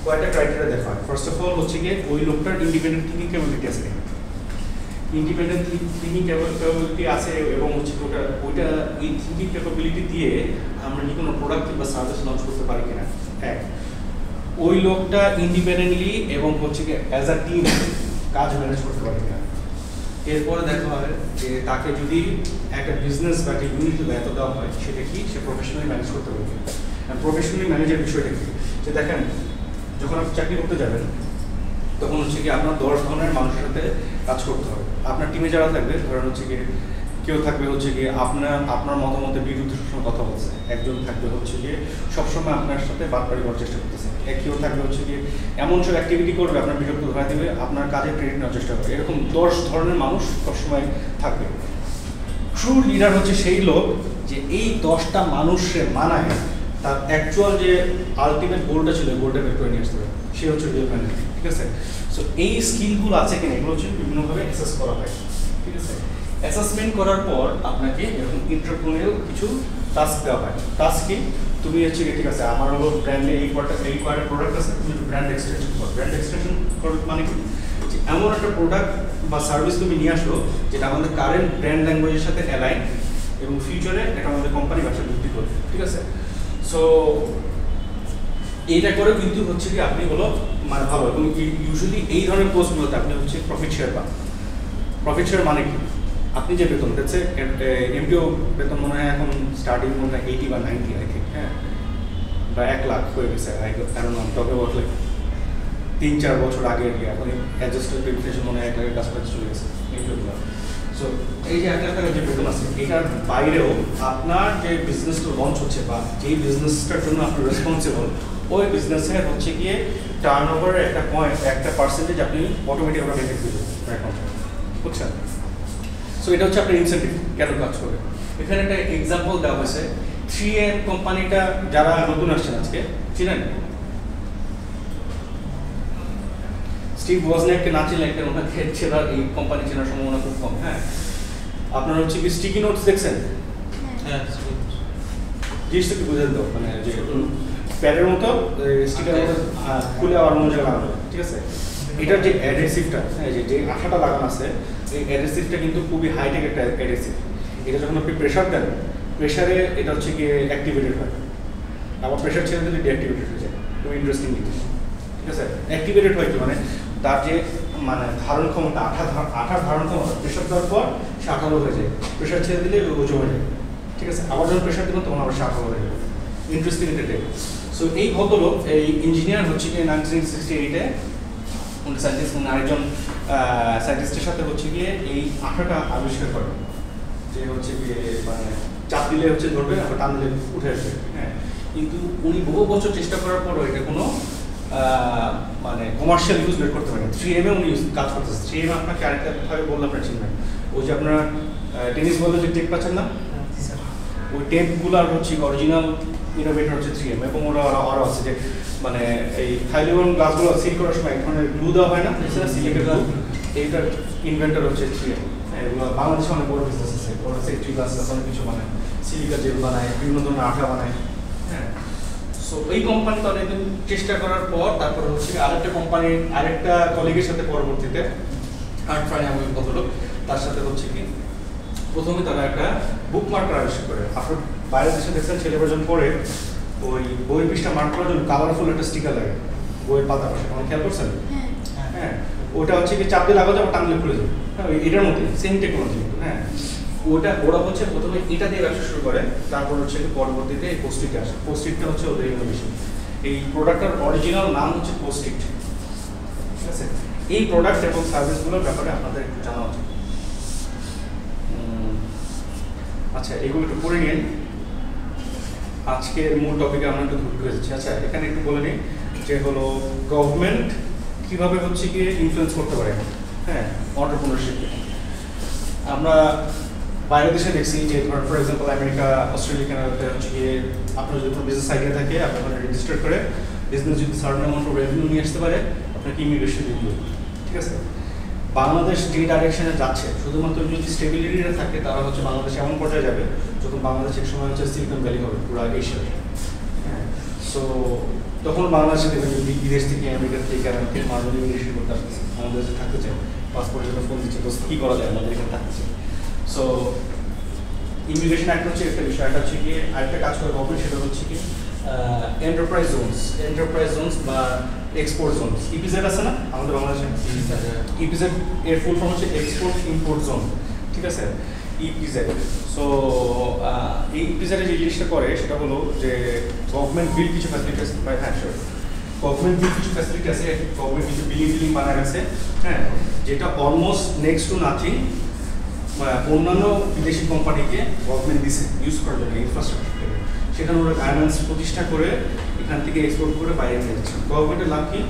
Speaker 1: কয়েকটা ক্রাইটেরিয়া দেখা হয়। ফার্স্ট অফ অল হচ্ছে গিয়ে ওই লোকটার ইন্ডিপেন্ডেন্ট থিঙ্কিং ক্যাপাবিলিটি আছে, ইন্ডিপেন্ডেন্ট থিঙ্কিং ক্যাপাবিলিটি আছে, এবং হচ্ছে ওইটা এই থিঙ্কিং ক্যাপাবিলিটি দিয়ে আমরা যে কোনো প্রোডাক্ট বা সার্ভিস লঞ্চ করতে পারি কিনা। এক, ওই লোকটা ইন্ডিপেন্ডেন্টলি এবং হচ্ছে গিয়ে অ্যাজ আ টিম কাজ ম্যানেজ করতে পারে কিনা। এরপরে দেখা হয় যে তাকে যদি একটা বিজনেস বা একটা ইউনিট দায়িত্ব দেওয়া হয়, সেটা কি সে প্রফেশনালি ম্যানেজ করতে পারবে কিনা। প্রফেশনালি ম্যানেজের বিষয়টা কি, যে দেখেন যখন আপনি চাকরি করতে যাবেন তখন হচ্ছে কি আপনার 10 ধরনের মানুষের সাথে কাজ করতে হবে। আপনার টিমে যারা থাকবে, ধরেন হচ্ছে কি কেউ থাকবে হচ্ছে গিয়ে আপনার মতামতের বিরুদ্ধে সবসময় কথা বলছে, একজন থাকবে হচ্ছে গিয়ে সবসময় আপনার সাথে বাটপাড়ি করার চেষ্টা করতেছে, কেউ থাকবে হচ্ছে গিয়ে এমন সব অ্যাক্টিভিটি করবে আপনার বিরক্ত ধরা দেবে, আপনার কাজের ক্রেডিট নেওয়ার চেষ্টা করবে। এরকম 10 ধরনের মানুষ সবসময় থাকবে। ট্রু লিডার হচ্ছে সেই লোক যে এই 10টা মানুষে মানায় তার অ্যাকচুয়াল যে আলটিমেট গোলটা ছিল গোলটা বের করে নিয়ে আসতে হবে, সে হচ্ছে রিয়েল ম্যান। ঠিক আছে, সো এই স্কিলগুলো আছে কিনা এগুলো হচ্ছে বিভিন্নভাবে অ্যাসেস করা হয়। ঠিক আছে, অ্যাসেসমেন্ট করার পর আপনাকে এরকম ইন্টারপ্রেনিউরিয়াল কিছু টাস্ক দেওয়া হয়। টাস্ক কি? তুমি হচ্ছে ঠিক আছে আমার হলো ব্র্যান্ডে এই কয়টা প্রোডাক্ট আছে, তুমি ব্র্যান্ড এক্সটেনশন করো। ব্র্যান্ড এক্সটেনশন করো মানে কি? যে এমন একটা প্রোডাক্ট বা সার্ভিস তুমি নিয়ে আসো যেটা আমাদের কারেন্ট ব্র্যান্ড ল্যাঙ্গুয়েজের সাথে অ্যালাইন এবং ফিউচারে এটা আমাদের কোম্পানি ব্যবসা বৃদ্ধি করবে। ঠিক আছে, সো এইটা করে কিন্তু হচ্ছে কি আপনি হলো মানে ভালো, এবং ইউজুয়ালি এই ধরনের পোস্টগুলোতে আপনি হচ্ছে প্রফিট শেয়ার পান। প্রফিট শেয়ার মানে কি? আপনি যে বেতন হচ্ছে এমপিও বেতন মনে হয় এখন স্টার্টিং মনে হয় 80 বা 90 আই থিঙ্ক, হ্যাঁ, বা 1 লাখ হয়ে গেছে। তবে বললে 3-4 বছর আগে আর কি, এখন অ্যাডজাস্টেড ইনফ্লেশন মনে হয় 1 লাখের কাছাকাছি চলে গেছে এমপিওগুলো। সো এই যে 1 লাখ টাকার যে বেতন আছে এটার বাইরেও আপনার যে বিজনেসটা লঞ্চ হচ্ছে বা যেই বিজনেসটার জন্য আপনি রেসপন্সিবল, ওই বিজনেসের হচ্ছে গিয়ে টার্ন ওভারের একটা পার্সেন্টেজ আপনি অটোমেটিক আমরা মেনটেন করে দেবেন, বুঝছেন? সো এটা হচ্ছে আপনার ইনসেন্টিভ কেন কাজ করে। এখানে একটা এক্সাম্পল দেওয়া হয়েছে। 3M কোম্পানিটা যারা নতুন আসছেন আজকে চিনেন? স্টিভ ওজনিয়াককে না চিনলে একটা ওনাকে চেনার এই কোম্পানি চেনার সম্ভাবনা খুব কম। হ্যাঁ, আপনার হচ্ছে কি স্টিকি নোটস দেখছেন?
Speaker 4: হ্যাঁ,
Speaker 1: জিনিসটা কি বুঝেন তো, মানে যে প্যাডের মতো স্টিকার খুলে আবার অন্য জায়গায় লাগানো, ঠিক আছে? এটার যে অ্যাডহেসিভটা, হ্যাঁ, যে আঠাটা লাগানো আছে, এই অ্যাডহেসিভটা কিন্তু খুবই হাইটেক একটা অ্যাডহেসিভ। এটা যখন আপনি প্রেশার দেন, প্রেশারে এটা হচ্ছে গিয়ে অ্যাক্টিভেটেড হয়, আবার প্রেশার ছেড়ে দিলে ডিঅ্যাক্টিভেটেড হয়ে যায়। খুবই ইন্টারেস্টিং জিনিস, ঠিক আছে? অ্যাক্টিভেটেড হয় কি মানে তার যে মানে ধারণ ক্ষমতা, আঠার ধারণ ক্ষমতা প্রেশার দেওয়ার পর সে আঠালো হয়ে যায়, প্রেশার ছেড়ে দিলে ও জমে যায়, ঠিক আছে? আবার যখন প্রেশার দেবেন তখন আবার সে আঠালো হয়ে যাবে। ইন্টারেস্টিং এটা। সো এই ভদ্রলোক, এই ইঞ্জিনিয়ার হচ্ছে গিয়ে 1968-এ উনি সায়েন্টিস্ট, আরেকজন সায়েন্টিস্টের সাথে হচ্ছে গিয়ে এই আঠাটা আবিষ্কার করে, যে হচ্ছে গিয়ে মানে চাপ দিলে হচ্ছে ধরবে, আবার টান দিলে উঠে আসবে। হ্যাঁ, কিন্তু উনি বহু বছর চেষ্টা করার পরও এটা কোনো মানে কমার্শিয়াল ইউজ বের করতে পারেন। 3M-এ উনি কাজ করতেছে। 3M আপনাকে আরেকটা ভাবে বললে আপনার চিনবেন, ওই যে আপনার টেনিস বলে যে টেপ পাচ্ছেন না, ওই টেপগুলার হচ্ছে অরিজিনাল ইনোভেটর হচ্ছে 3M, এবং ওরা আরও আছে যে মানে এই থাইলিওন গ্লাসগুলো সিল করার সময় এক ধরনের গ্লু দেওয়া হয় না, সিলিকের গ্লু, এইটার ইনভেন্টর হচ্ছে 3M। এগুলো বাংলাদেশে অনেক বড় বিজনেস আছে, ওরা সেফটি গ্লাস অনেক কিছু বানায়, সিলিকা জেল বানায়, বিভিন্ন ধরনের আঠা বানায়। হ্যাঁ, সো এই কোম্পানি তো অনেকদিন চেষ্টা করার পর তারপর হচ্ছে আরেকটা কোম্পানির আরেকটা কলিগের সাথে পরবর্তীতে আর্ট ফ্রাই আমাদের ভদ্রলোক, তার সাথে হচ্ছে কি প্রথমে তারা একটা বুক মার্কার আবিষ্কার করে। আপনার বাইরের দেশে দেখছেন ছেলেরা যখন পড়ে ওই বইয়ের পৃষ্ঠা মার্ক করার জন্য কালারফুল একটা স্টিকার লাগে বইয়ের পাতা পাশে, আমার খেয়াল করছেন? হ্যাঁ, ওটা হচ্ছে কি চাপ দিয়ে লাগাতে আবার টানলে খুলে যাবে। হ্যাঁ, এটার মধ্যে সেম টেকনোলজি। হ্যাঁ, ওরা হচ্ছে প্রথমে এটা দিয়ে ব্যবসা শুরু করে, তারপর হচ্ছে পরবর্তীতে এই পোস্টিটে আসে। পোস্টিটটা হচ্ছে ওদের ইনোভেশন। এই প্রোডাক্টটার অরিজিনাল নাম হচ্ছে পোস্টিট, ঠিক আছে? এই প্রোডাক্ট এবং সার্ভিসগুলোর ব্যাপারে আপনাদের একটু জানা উচিত। আচ্ছা, এগুলো একটু পড়ে নিন। আজকের মূল টপিকে আমরা একটু ঢুকে যাচ্ছি। আচ্ছা, এখানে একটু বলে নিই যে হলো গভর্নমেন্ট কীভাবে হচ্ছে গিয়ে ইনফ্লুয়েন্স করতে পারে, হ্যাঁ, এন্টারপ্রেনারশিপকে। আমরা বাইরের দেশে দেখছি যে ধর ফর এক্সাম্পল আমেরিকা, অস্ট্রেলিয়া, কানাডাতে হচ্ছে গিয়ে আপনার যদি কোনো বিজনেস আইডিয়া থাকে আপনি ওখানে রেজিস্টার করে বিজনেস যদি সার্টেন অ্যামাউন্ট অফ রেভিনিউ নিয়ে আসতে পারে আপনাকে ইমিগ্রেশন দিতে হবে, ঠিক আছে? বাংলাদেশ যে ডাইরেকশনে যাচ্ছে, শুধুমাত্র যদি স্টেবিলিটিটা থাকে তারা হচ্ছে বাংলাদেশ এমন পর্যায়ে যাবে যখন বাংলাদেশ এক সময় হচ্ছে সিলিকন ভ্যালি হবে পুরো এশিয়ার। হ্যাঁ, সো তখন বাংলাদেশে দেখবেন যদি বিদেশ থেকে আমেরিকা থেকে কানাডা থেকে মানুষ ইমিগ্রেশন করতে আসছে, আমাদের দেশে থাকতে চায়, পাসপোর্টের জন্য ফোন দিচ্ছে, তো কী করা যায়, আমাদের এখানে থাকতে চাই। সো ইমিগ্রেশন অ্যাক্ট হচ্ছে একটা বিষয়। এটা হচ্ছে গিয়ে আরেকটা কাজ করে গভর্নমেন্ট, সেটা হচ্ছে কি এন্টারপ্রাইজ জোনস বা এক্সপোর্ট জোনস। ইপিজেড আছে না আমাদের বাংলাদেশে? ইপিজেড এর ফুল ফর্ম হচ্ছে এক্সপোর্ট ইম্পোর্ট জোন, ঠিক আছে? ইপিজেড। সো এই ইপিজেডে যে জিনিসটা করে সেটা হলো যে গভর্নমেন্ট বিল কিছু ফ্যাসিলিটি আছে, হ্যাঁ শিওর, গভর্নমেন্ট বিল কিছু ফ্যাসিলিটি আছে, গভর্নমেন্ট কিছু বিলিং বানায় গেছে, হ্যাঁ, যেটা অলমোস্ট নেক্সট টু নাথিং অন্যান্য বিদেশি কোম্পানিকে গভর্নমেন্ট দিছে ইউজ করার জন্য ইনফ্রাস্ট্রাকচার থেকে, সেখানে ওরা গার্মেন্টস প্রতিষ্ঠা করে এখান থেকে এক্সপোর্ট করে বাইরে নিয়ে যাচ্ছে। গভর্নমেন্টের লাভ কি?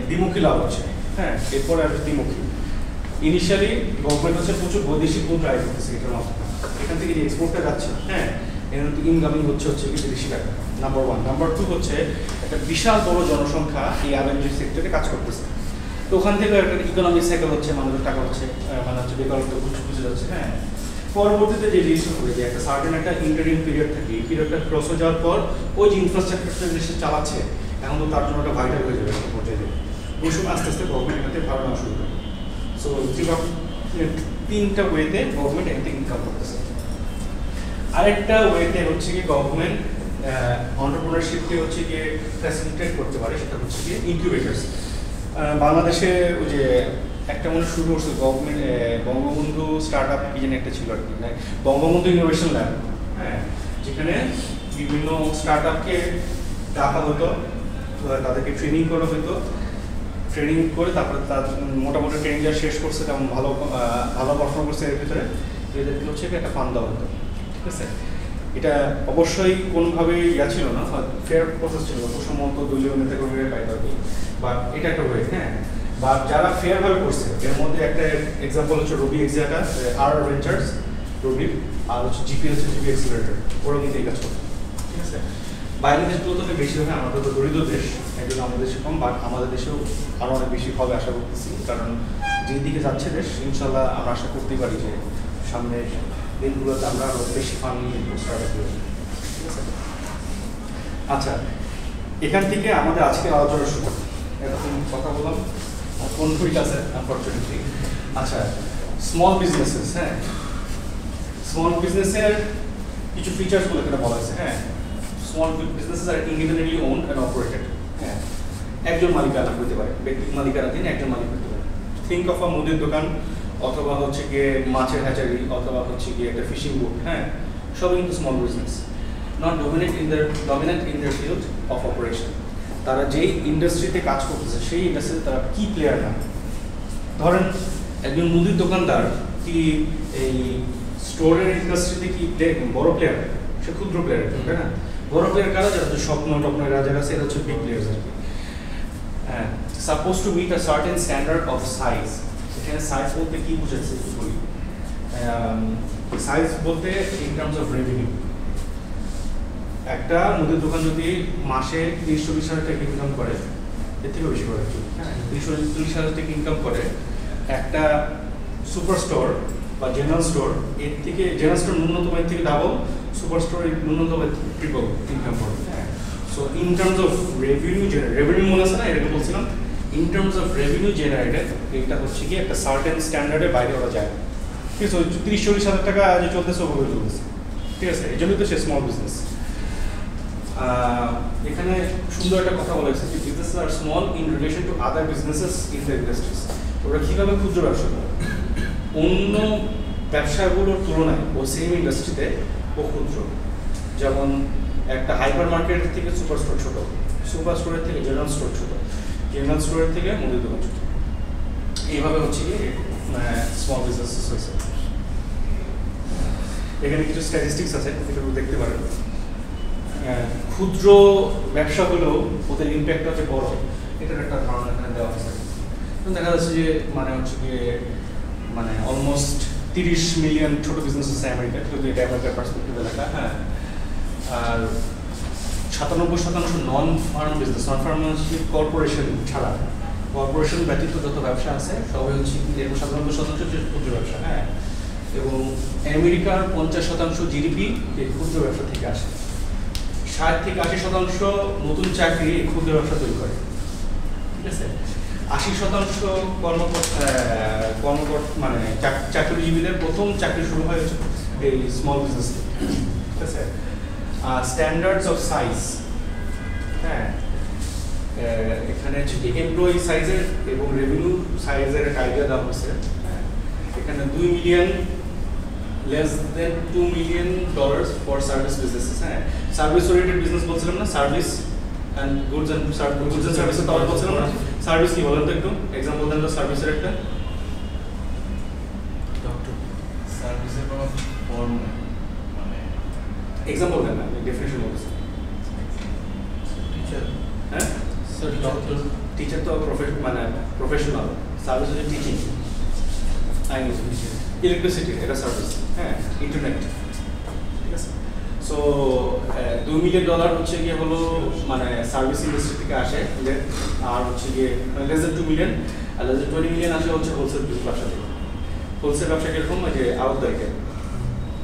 Speaker 1: দ্বিমুখী লাভ হচ্ছে, হ্যাঁ। এরপরে আসবে দ্বিমুখী। ইনিশিয়ালি গভর্নমেন্ট হচ্ছে প্রচুর বৈদেশিক মুদ্রা আয় করতেছে এটার মাধ্যমে, এখান থেকে যে এক্সপোর্টটা যাচ্ছে, হ্যাঁ, এখান থেকে ইনকামিং হচ্ছে কি বিদেশি টাকা, নাম্বার 1। নাম্বার 2 হচ্ছে একটা বিশাল বড় জনসংখ্যা এই আরএনজি সেক্টরে কাজ করতেছে, তো ওখান থেকে একটা ইকোনমিক সাইকেল হচ্ছে, মানুষের টাকা হচ্ছে, মানে হচ্ছে বেকারত্ব বুঝে যাচ্ছে, হ্যাঁ। পরবর্তীতে যে জিনিসটা হবে যে একটা সার্টেন একটা ইন্টারিম পিরিয়ড থাকে, এই পিরিয়ডটা ক্রস হয়ে যাওয়ার পর ওই যে ইনফ্রাস্ট্রাকচারটা দেশে চালাচ্ছে এখন তো তার জন্য একটা ভাইটাল হয়ে যাবে একটা পর্যায়ে। ওই সময় আস্তে আস্তে গভর্নমেন্ট এখান থেকে ভাড়া নেওয়া শুরু করে। সো তিনটা ওয়েতে গভর্নমেন্ট এখান থেকে ইনকাম করতেছে। আরেকটা ওয়েতে হচ্ছে কি গভর্নমেন্ট এন্টারপ্রেনারশিপকে হচ্ছে গিয়ে ফ্যাসিলিটেট করতে পারে, সেটা হচ্ছে গিয়ে ইনকিউবেটরস। বাংলাদেশে ওই যে একটা মনে শুরু করছে গভর্নমেন্ট, বঙ্গবন্ধু স্টার্ট আপ কি যেন একটা ছিল আর কি, বঙ্গবন্ধু ইনোভেশন ল্যাব, হ্যাঁ, যেখানে বিভিন্ন স্টার্ট আপকে ডাকা হতো, তাদেরকে ট্রেনিং করা হতো, ট্রেনিং করে তারপরে তার মোটামুটি ট্রেনিং যা শেষ করছে তেমন ভালো পারফর্ম করছে এর ভিতরে, এদেরকে হচ্ছে একটা ফান্ড দেওয়া হতো, ঠিক আছে। এটা অবশ্যই কোনোভাবেই ইয়া ছিল না, ফেয়ার প্রসেস ছিল, সম্ভবত দলীয় নেতা কর্মীরা পাইত আর কি, বাট এটা একটা ওয়ে, হ্যাঁ। বা যারা ফেয়ারভাবে করছে এর মধ্যে একটা এক্সাম্পল হচ্ছে রবি এক্সিয়াটা, আর ভেঞ্চার্স রবি, আর হচ্ছে জিপি হচ্ছে জিপি এক্সিলারেটর, ওরা কিন্তু এই কাজ করছে, ঠিক আছে। বাইরের দেশগুলো তো বেশি হবে, আমাদের তো দরিদ্র দেশ, এই জন্য আমাদের দেশে কম, বাট আমাদের দেশেও আরও অনেক বেশি হবে আশা করতেছি, কারণ যেই দিকে যাচ্ছে দেশ ইনশাল্লাহ আমরা আশা করতেই পারি যে সামনে দিনগুলোতে আমরা আরও বেশি ফান্ড নিয়ে স্টার্ট করব, ঠিক আছে। আচ্ছা, এখান থেকে আমাদের আজকে আলোচনা শুরু। এরকম কথা বললাম, কোন টুইট আছে আনফরচুনেটলি। আচ্ছা, স্মল বিজনেসেস, হ্যাঁ, স্মল বিজনেসের কিছু ফিচার্সগুলো এখানে বলা হয়েছে, হ্যাঁ। Small businesses are independently owned and operated, হ্যাঁ, একজন মালিকানা হতে পারে, ব্যক্তিগত মালিকানাধীন একজন মালিক হতে পারে। থিঙ্ক অফ আ মুদির দোকান, অথবা হচ্ছে গিয়ে মাছের হ্যাচারি, অথবা হচ্ছে গিয়ে একটা ফিশিং বোট, হ্যাঁ, সবই কিন্তু small business, not dominant in their field of operation. তারা যেই ইন্ডাস্ট্রিতে কাজ করতেছে সেই ইন্ডাস্ট্রিতে তারা কি প্লেয়ার না। ধরেন একজন মুদির দোকানদার কি এই স্টোরের ইন্ডাস্ট্রিতে কি বড় প্লেয়ার, সে ক্ষুদ্র প্লেয়ার, তাই না? বড় প্লেয়ার কারা, যারা স্বপ্ন টপ্নের যারা আছে, এরা হচ্ছে বিগ প্লেয়ার্স আর কি। হ্যাঁ, suppose to meet a certain standard of size. এখানে সাইজ বলতে কি বুঝাচ্ছে বলি, সাইজ বলতে ইন টার্মস অফ রেভিনিউ। একটা মুদির দোকান যদি মাসে ৩০-৪০ হাজার টাকা ইনকাম করে, এর থেকেও বেশি করে, হ্যাঁ, ৩০-৪০ হাজার টাকা ইনকাম করে, একটা সুপার স্টোর বা জেনারেল স্টোর এর থেকে, জেনারেল স্টোর ন্যূনতম এর থেকে ডাবল, সুপার স্টোর ন্যূনতম ট্রিপল ইনকাম করে, হ্যাঁ। So in terms of revenue মনে আছে না, এরকম বলছিলাম, in terms of revenue generated, এটা হচ্ছে কি একটা সার্টেন স্ট্যান্ডার্ডের বাইরে ওরা যায়, ঠিক আছে। ৩০-৪০ হাজার টাকা যে চলতেছে ওভাবে চলতেছে, ঠিক আছে, এই জন্যই তো সে স্মল বিজনেস। এখানে সুন্দর একটা কথা বলা হয়েছে যে businesses are small in relation to other businesses in the industries. ওরা কীভাবে ক্ষুদ্র ব্যবসা করে, অন্য ব্যবসাগুলোর তুলনায় ও সেম ইন্ডাস্ট্রিতে ও ক্ষুদ্র। যেমন একটা হাইপার মার্কেটের থেকে সুপার স্টোর ছোটো, সুপার স্টোরের থেকে জেনারেল স্টোর ছোটো, জেনারেল স্টোরের থেকে মুদির দোকান ছোটো। এইভাবে হচ্ছে কি স্মল বিজনেসেস হয়েছে। এখানে কিছু স্ট্যাটিস্টিক্স আছে, যেগুলো দেখতে পারেন। ক্ষুদ্র ব্যবসাগুলো ওদের ইম্প্যাক্ট হচ্ছে বড়, এটার একটা ধারণা এখানে দেওয়া আছে। দেখা যাচ্ছে যে মানে হচ্ছে গিয়ে মানে অলমোস্ট 30 মিলিয়ন ছোট বিজনেস আছে আমেরিকায়, যদি এটা আমেরিকার পার্সপেক্টিভে লেখা, হ্যাঁ। আর 97% নন ফার্ম বিজনেস, নন ফার্মাসি কর্পোরেশন ছাড়া, কর্পোরেশন ব্যতীত যত ব্যবসা আছে সবই হচ্ছে 97% হচ্ছে ক্ষুদ্র ব্যবসা, হ্যাঁ। এবং আমেরিকার 50% জিডিপি এই ক্ষুদ্র ব্যবসা থেকে আসে। 60-80% নতুন চাকরি ক্ষুদ্র ব্যবসা তৈরি করে, ঠিক আছে। 80% মানে চাকরিজীবীদের প্রথম চাকরি শুরু হয় হচ্ছে এই স্মল বিজনেস, ঠিক আছে। স্ট্যান্ডার্ডস অফ সাইজ, হ্যাঁ, এখানে হচ্ছে এমপ্লয়ি সাইজের এবং রেভিনিউ সাইজের একটা আইডিয়া দেওয়া হয়েছে। এখানে 2 million less than $2 million for service businesses, হ্যাঁ। সার্ভিস ওরিয়েন্টেড বিজনেস বলছিলাম না, সার্ভিস অ্যান্ড গুডস অ্যান্ড সার্ভিসের তাহলে বলছিলাম না। সার্ভিস কি বলেন তো একটু এক্সাম্পল দেন তো সার্ভিসের একটা।
Speaker 4: কোনো ফর্ম মানে
Speaker 1: এক্সাম্পল দেন না, ডেফিনেশন বলতেছেন।
Speaker 4: টিচার
Speaker 1: হ্যাঁ
Speaker 4: স্যার ডক্টর
Speaker 1: টিচার তো মানে প্রফেশনাল, সার্ভিস হচ্ছে টিচিং, ইলেকট্রিসিটি এটা সার্ভিস, হ্যাঁ ইন্টারনেট, ঠিক আছে। সো $2 মিলিয়ন হচ্ছে গিয়ে হলো মানে সার্ভিস ইন্ডাস্ট্রি থেকে আসে, আর হচ্ছে গিয়ে লেস দেন 2 মিলিয়ন, আর লেস দেন 20 মিলিয়ন আসে হচ্ছে হোলসেল ব্যবসা থেকে। হোলসেল ব্যবসা কিরকম, যে আউটডোরে,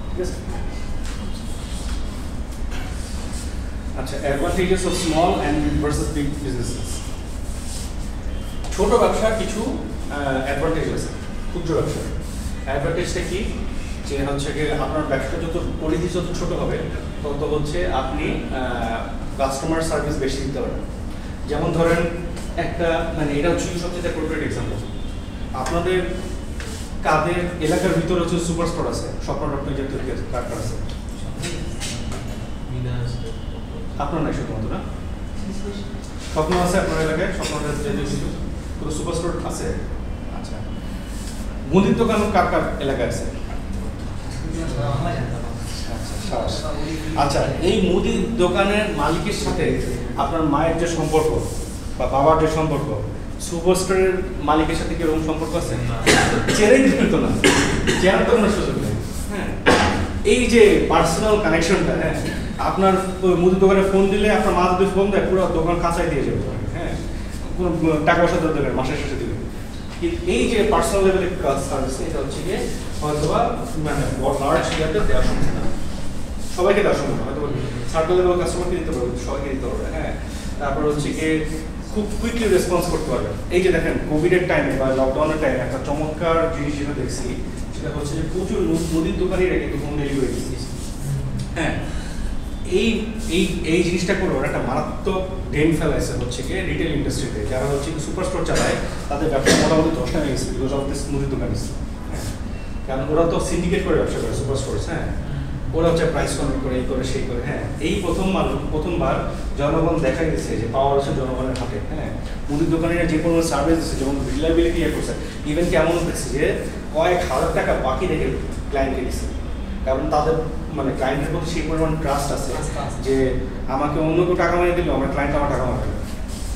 Speaker 1: ঠিক আছে। আচ্ছা, advantages of small and versus big businesses. ছোট ব্যবসা কিছু অ্যাডভান্টেজ আছে, ক্ষুদ্র ব্যবসা। অ্যাডভান্টেজটা কি, যে হচ্ছে কি আপনার ব্যবসা যত পরিধি যত ছোট হবে তত হচ্ছে আপনি কাস্টমার সার্ভিস বেশি দিতে পারবেন। যেমন ধরেন একটা মানে এটা হচ্ছে সবচেয়ে কর্পোরেট এক্সাম্পল, আপনাদের কাদের এলাকার ভিতরে হচ্ছে সুপার স্টোর আছে, স্বপ্ন ডক্টর জাতীয় কার্ড আছে, আপনার নাই শুধুমাত্র না, স্বপ্ন আছে আপনার এলাকায়, স্বপ্ন জাতীয় কোনো সুপার স্টোর আছে? আচ্ছা, মুদির দোকান কার কার এলাকায় আছে? আচ্ছা, এই মুদির দোকানের মালিকের সাথে আপনার মায়ের যে সম্পর্ক বা বাবার যে সম্পর্ক, সুপার স্টোরের মালিকের সাথে কি এরকম সম্পর্ক আছে? চেনেই তো না, চেনার তো কোনো সুযোগ নেই। হ্যাঁ, এই যে পার্সোনাল কানেকশনটা, হ্যাঁ, আপনার মুদির দোকানে ফোন দিলে আপনার মা যদি ফোন দেয় পুরো দোকান কাঁচাই দিয়ে যাবে, হ্যাঁ, কোনো টাকা পয়সা দিতে দেবেন, মাসের শেষে দিবেন। এই যে পার্সোনাল লেভেলের সার্ভিস, এটা হচ্ছে গিয়ে হয়তোবা মানে লার্জ ইয়াতে দেওয়া সম্ভব না, সবাইকে দেওয়া সম্ভব না, হয়তো সার্কেল লেভেল কাস্টমারকে দিতে পারবে, সবাইকে দিতে পারবে। হ্যাঁ, তারপর হচ্ছে গিয়ে খুব কুইকলি রেসপন্স করতে পারবে। এই যে দেখেন কোভিডের টাইমে বা লকডাউনের টাইমে একটা চমৎকার জিনিস যেটা দেখছি, সেটা হচ্ছে যে প্রচুর মুদির দোকানিরা কিন্তু হোম ডেলিভারি দিচ্ছে। হ্যাঁ, এই এই এই জিনিসটা করে ওরা একটা মারাত্মক ডেন ফেলাইছে হচ্ছে গিয়ে রিটেল ইন্ডাস্ট্রিতে, যারা হচ্ছে সুপার স্টোর চালায় তাদের ব্যবসা মোটামুটি 10 টাকা গেছে বিকজ অফ দিস মুদির দোকান। হ্যাঁ, কারণ ওরা তো সিন্ডিকেট করে ব্যবসা করে সুপার স্টোরস। হ্যাঁ, ওরা হচ্ছে প্রাইস কন্ট্রোল করে, এই করে সেই করে। হ্যাঁ, এই প্রথমবার জনগণ দেখা গেছে যে পাওয়ার হচ্ছে জনগণের হাতে। হ্যাঁ, মুদির দোকানিরা যে কোনো সার্ভিস দিচ্ছে, যেমন রিলায়েবিলিটি ইয়ে করছে, ইভেন কি এমনও দেখছে যে কয়েক হাজার টাকা বাকি রেখে ক্লায়েন্টকে দিচ্ছে, কারণ তাদের মানে ক্লায়েন্টের প্রতি সেই পরিমাণ ট্রাস্ট আছে যে আমাকে অন্য কেউ টাকা মারিয়ে দিলেও আমার ক্লায়েন্ট আমার টাকা মারবে।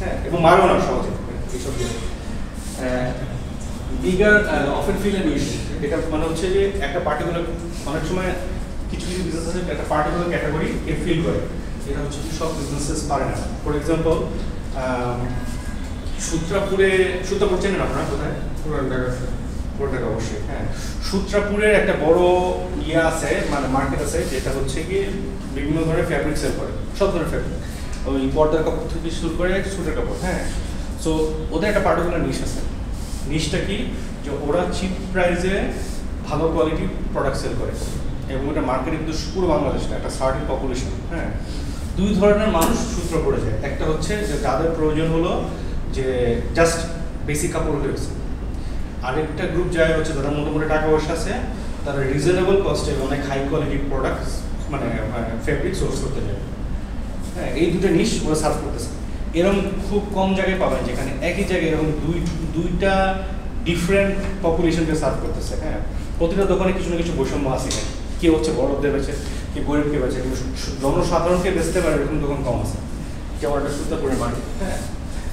Speaker 1: হ্যাঁ, এবং মারবো না সহজে এইসব দিয়ে। Bigger often feel and wish, এটা মানে হচ্ছে যে একটা পার্টিকুলার, অনেক সময় কিছু কিছু বিজনেস আছে একটা পার্টিকুলার ক্যাটাগরি এ ফিল করে, এটা হচ্ছে কি সব বিজনেসেস পারে না। ফর এক্সাম্পল সূত্রাপুর চেনেন আপনারা? কোথায়? পুরান ঢাকা অবশ্যই। হ্যাঁ, সূত্রাপুরের একটা বড় ইয়ে আছে, মানে মার্কেট আছে, যেটা হচ্ছে কি বিভিন্ন ধরনের ফ্যাব্রিক সেল করে, সব ধরনের ফ্যাব্রিক, ওই পর্দার কাপড় থেকে শুরু করে সুটের কাপড়। হ্যাঁ, সো ওদের একটা পার্টিকুলার নিশ আছে। নিশটা কি, যে ওরা চিপ প্রাইসে ভালো কোয়ালিটি প্রোডাক্ট সেল করে, এবং এটা মার্কেটে কিন্তু পুরো বাংলাদেশটা একটা সার্টেন পপুলেশন। হ্যাঁ, দুই ধরনের মানুষ সূত্রাপুরে যায়, একটা হচ্ছে যে যাদের প্রয়োজন হলো যে জাস্ট বেসিক কাপড় হয়েছে, আরেকটা গ্রুপ যায় হচ্ছে যারা মোটামুটি টাকা পয়সা আছে, তারা রিজনেবল কস্টে অনেক হাই কোয়ালিটি প্রোডাক্ট মানে ফেব্রিক সোর্স করতে যায়। হ্যাঁ, এই দুটো নিশ ওরা সার্ভ করতেছে। এরকম খুব কম জায়গায় পাবেন যেখানে একই জায়গায় এরকম দুইটা ডিফারেন্ট পপুলেশনকে সার্ভ করতেছে। হ্যাঁ, প্রতিটা দোকানে কিছু না কিছু বৈষম্য আছে, কেউ হচ্ছে বড়দের বেছে, কেউ গরিবকে বেছে, কিন্তু জনসাধারণকে বেচতে পারে এরকম দোকান কম আছে, যেমন একটা সূত্রাপুরের মার্কেট। হ্যাঁ,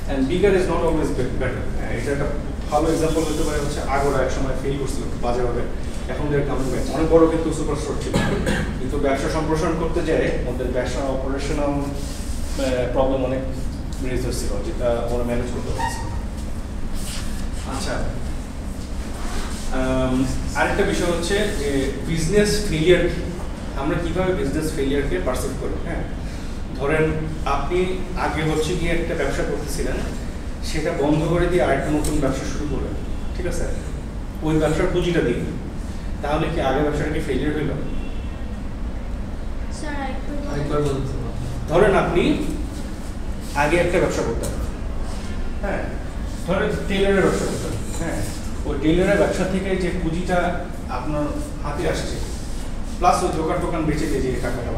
Speaker 1: and bigger is not always better. হ্যাঁ, এটা একটা ভালো এক্সাম্পল হতে পারে হচ্ছে আগোরা এক সময় ফেল করছিল বাজেভাবে, এখন দেড় কামিং ব্যাক অনেক বড় কিন্তু সুপার স্টোর ছিল, কিন্তু ব্যবসা সম্প্রসারণ করতে যায় ওদের ব্যবসা অপারেশনাল প্রবলেম অনেক রেজ হচ্ছিল, যেটা ওরা ম্যানেজ করতে পারছে। আচ্ছা, আরেকটা বিষয় হচ্ছে যে বিজনেস ফেলিয়ার, আমরা কিভাবে বিজনেস ফেলিয়ারকে পারসিভ করি। হ্যাঁ, ধরেন আপনি আগে হচ্ছে গিয়ে একটা ব্যবসা করতেছিলেন, সেটা বন্ধ করে দিয়ে আরেকটা নতুন ব্যবসা শুরু করলেন, ঠিক আছে, ওই ব্যবসার পুঁজিটা দিন, তাহলে কি আগের ব্যবসাটা কি ফেলিয়ার হইল? ধরেন আপনি আগে একটা ব্যবসা করতেন, হ্যাঁ, ধরেন টেইলরের ব্যবসা করতেন। হ্যাঁ, ওই টেইলরের ব্যবসা থেকে যে পুঁজিটা আপনার হাতে আসছে, প্লাস ওই দোকান বেচে দিয়ে যে টাকাটা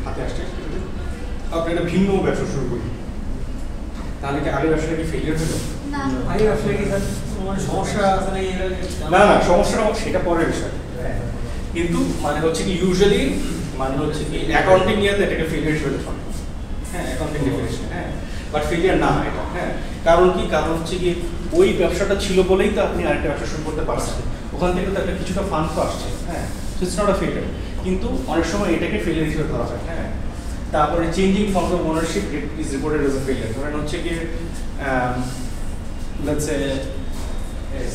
Speaker 1: হাতে আসছে, আপনি একটা ভিন্ন ব্যবসা শুরু করি, তাহলে কি আগের ব্যবসাটা কি ফেলিয়ার হলো?
Speaker 3: না,
Speaker 4: আগে ব্যবসায় কি মানে সমস্যা আছে না?
Speaker 1: না, সমস্যাটা সেটা পরের বিষয়, কিন্তু মানে হচ্ছে কি ইউজুয়ালি মানে হচ্ছে কি অ্যাকাউন্টিং ইয়াতে এটাকে ফেলিয়ার হিসেবে দেখা হয়। হ্যাঁ, অ্যাকাউন্টিং ডেফিনেশন, হ্যাঁ, বাট ফেলিয়ার না এটা। হ্যাঁ, কারণ কি, কারণ হচ্ছে কি ওই ব্যবসাটা ছিল বলেই তো আপনি আরেকটা ব্যবসা শুরু করতে পারছেন, ওখান থেকে তো একটা কিছুটা ফান্ড তো আসছে। হ্যাঁ, so it's not a failure, কিন্তু অনেক সময় এটাকে ফেলিয়ার হিসেবে ধরা হয়। হ্যাঁ, তারপরে changing forms of ownership is reported as a failure. ধরেন হচ্ছে কি লেটস সে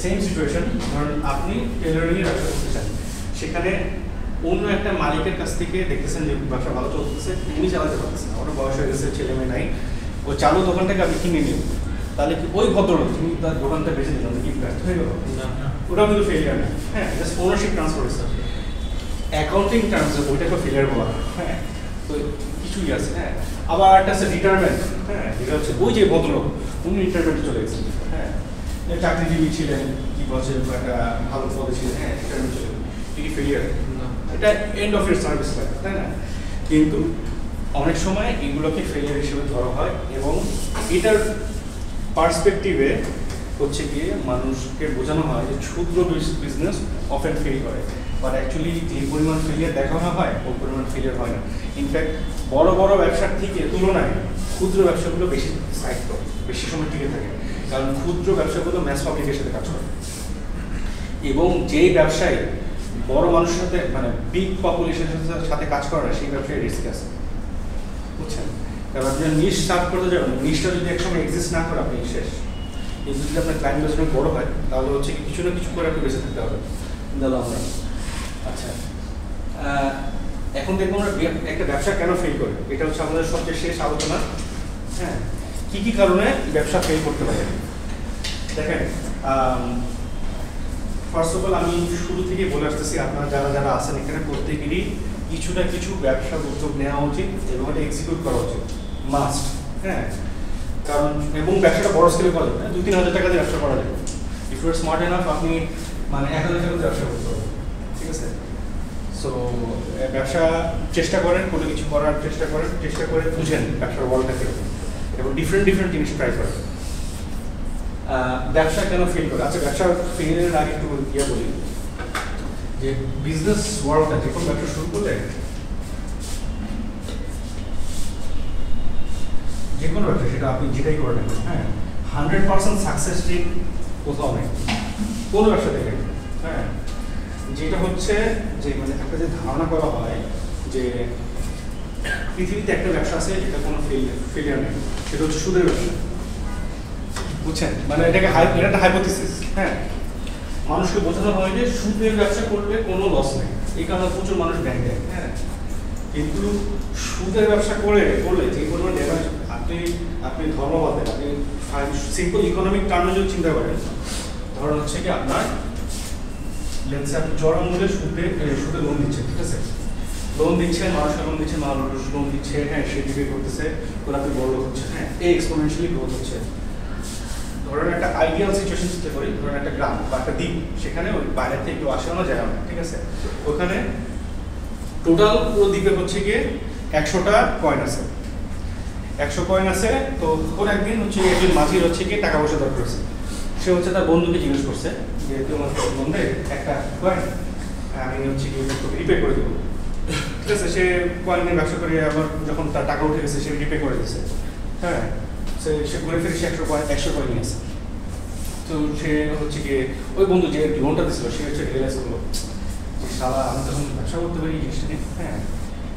Speaker 1: সেম সিচুয়েশন, ধরেন আপনি টেলারিংয়ের ব্যবসা করতে চান, সেখানে অন্য একটা মালিকের কাছ থেকে দেখতেছেন যে ব্যবসা ভালো চলতেছে, উনি চালাতে পারতেছেন না, ওটা বয়স হয়ে গেছে, ছেলে মেয়ে নাই, ও চালু দোকানটাকে আপনি কিনে নিন, তাহলে কি ওই ভদ্রলোক তিনি তার দোকানটা বেঁচে দিলেন কি ব্যর্থ হয়ে গেল? ওটাও কিন্তু ফেলিয়ার না। হ্যাঁ, জাস্ট ওনারশিপ ট্রান্সফার হয়েছে। অ্যাকাউন্টিং টার্মসে ওইটাকে ফেলিয়ার বলা হয়। হ্যাঁ, তো কিছুই আছে। হ্যাঁ, আবার একটা আছে রিটায়ারমেন্ট। হ্যাঁ, এটা হচ্ছে ওই যে ভদ্রলোক উনি রিটায়ারমেন্টে চলে গেছেন। হ্যাঁ, চাকরিজীবী ছিলেন, কি বলছে একটা ভালো পদে ছিলেন, হ্যাঁ রিটায়ারমেন্ট চলে গেলেন, কি ফেলিয়ার? এটা end of year service life, তাই না? কিন্তু অনেক সময় এগুলোকে ফেলিয়ার হিসেবে ধরা হয়, এবং এটার পার্সপেক্টিভে হচ্ছে গিয়ে মানুষকে বোঝানো হয় যে ক্ষুদ্র বিজনেস অফেন ফেল করে, বাট অ্যাকচুয়ালি যে পরিমাণ ফেলিয়ার দেখানো হয় ওই পরিমাণ ফেলিয়ার হয় না। ইনফ্যাক্ট বড় বড় ব্যবসার থেকে তুলনায় ক্ষুদ্র ব্যবসাগুলো বেশি স্থায়িত্ব, বেশি সময় টিকে থাকে, কারণ ক্ষুদ্র ব্যবসাগুলো ম্যাস পাবলিকের সাথে কাজ করে, এবং যেই ব্যবসায়ী বড় মানুষের সাথে মানে বিগ পপুলেশনের সাথে কাজ করে না, সেই ব্যবসায় রিস্ক আছে, বুঝছেন? কারণ আপনি নিশ সার্ভ করতে যাবেন, নিশটা যদি একসময় এক্সিস্ট না করে আপনি শেষ। কিন্তু যদি আপনার ক্লায়েন্ট বেস অনেক বড় হয়, তাহলে হচ্ছে কিছু না কিছু করে আপনি বেঁচে থাকতে হবে। আমরা আচ্ছা, এখন দেখবো আমরা একটা ব্যবসা কেন ফেল করে, এটা হচ্ছে আমাদের সবচেয়ে শেষ আলোচনা। হ্যাঁ, কি কি কারণে ব্যবসা ফেল করতে পারে দেখেন। ফার্স্ট অফ অল আমি শুরু থেকে বলে আসতেছি, আপনারা যারা যারা আছেন এখানে প্রত্যেকেরই কিছুটা কিছু ব্যবসার উদ্যোগ নেওয়া উচিত এবং এটা এক্সিকিউট করা উচিত, মাস্ট। হ্যাঁ, কারণ এবং ব্যবসাটা বড় স্কেলে করা যাবে না, 2-3 হাজার টাকা দিয়ে ব্যবসা করা যাবে। If you are smart enough আপনি মানে 1,000 টাকা দিয়ে ব্যবসা করতে পারবেন, ঠিক আছে? সো ব্যবসা চেষ্টা করেন, কোনো কিছু করার চেষ্টা করেন, চেষ্টা করে বুঝেন ব্যবসার ওয়ার্ল্ডটা কীরকম, এবং ডিফারেন্ট জিনিস ট্রাই করেন। ব্যবসা কেন ফেল করে? আচ্ছা, ব্যবসা ফেলের আগে একটু ইয়ে বলি যে বিজনেস ওয়ার্ল্ডটা যে কোনো ব্যবসা শুরু করলে, যে কোনো ব্যবসা সেটা আপনি যেটাই করেন, হ্যাঁ 100% সাকসেস রেট কোথাও নেই কোনো ব্যবসা দেখে। হ্যাঁ, যেটা হচ্ছে যে মানে একটা যে ধারণা করা হয় যে পৃথিবীতে একটা ব্যবসা আছে যেটা কোনো ফেলিয়ার নেই, সেটা হচ্ছে সুদের ব্যবসা, বুঝছেন? মানে এটাকে এটা একটা হাইপোথিসিস। হ্যাঁ, মানুষকে বোঝানো হয় যে সুদের ব্যবসা করলে কোনো লস নেই, এই কারণে প্রচুর মানুষ ব্যাংক দেয়। হ্যাঁ, কিন্তু সুদের ব্যবসা করলে যে পরিমাণ ড্যামেজ, আপনি ধর্মবাদ দেন, আপনি সিম্পল ইকোনমিক টার্মে যদি চিন্তা করেন, ধরেন হচ্ছে কি আপনার লেন্সে আপনি চড়া মূল্যে সুদে লোন দিচ্ছেন, ঠিক আছে? লোন দিচ্ছেন, মানুষকে লোন দিচ্ছেন, মানুষ লোন দিচ্ছে, হ্যাঁ সে ডিপে করতেছে, করে আপনি বড় লোক হচ্ছে। হ্যাঁ, এই এক্সপোনেনশিয়ালি গ্রোথ হচ্ছে। ধরেন একটা আইডিয়াল সিচুয়েশন চিন্তা করি, ধরেন একটা গ্রাম বা একটা দ্বীপ, সেখানে ওই বাইরে থেকে কেউ আসে না, যায় না, ঠিক আছে? ওখানে টোটাল পুরো দ্বীপে হচ্ছে গিয়ে 100টা কয়েন আছে, 100 কয়েন আছে। তো ওর একদিন হচ্ছে একজন মাঝির হচ্ছে গিয়ে টাকা পয়সা দরকার হচ্ছে, সে হচ্ছে তার বন্ধুকে জিজ্ঞেস করছে যে তোমার বন্ধে একটা কয়েন আমি হচ্ছে গিয়ে রিপে করে দেবো, ঠিক আছে? সে কয়েন নিয়ে ব্যবসা করে আবার যখন তার টাকা উঠে গেছে সে রিপে করে দিচ্ছে। হ্যাঁ, সে ঘুরে ফিরে সে 100 কয়েন নিয়ে আসে। তো সে হচ্ছে গিয়ে ওই বন্ধু যে লোনটা দিচ্ছিল সে হচ্ছে রিয়েলাইজ করলো যে শালা আমি তখন ব্যবসা করতে পারি এই জিনিসটা নিয়ে। হ্যাঁ,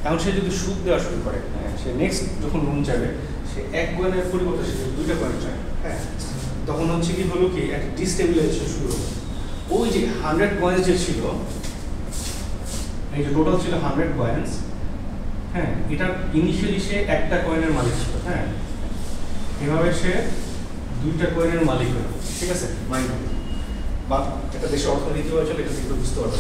Speaker 1: এখন সে যদি সুদ দেওয়া শুরু করে, হ্যাঁ সে নেক্সট যখন লোন চাইবে সে 1 কয়েনের পরিবর্তে সে 2টা কয়েন চায়। হ্যাঁ, তখন হচ্ছে কি হলো কি একটা ডিস্টেবিলাইজেশন শুরু হলো। ওই যে 100 কয়েন্স যে ছিল, এই যে টোটাল ছিল 100 কয়েন্স, হ্যাঁ এটা ইনিশিয়ালি সে একটা কয়েনের মালিক ছিল। হ্যাঁ, এভাবে সে 2টা কয়েনের মালিক হলো, ঠিক আছে? মাইন্ড বা একটা দেশের অর্থনীতি চলে, এটা কিন্তু বুঝতে পারবে।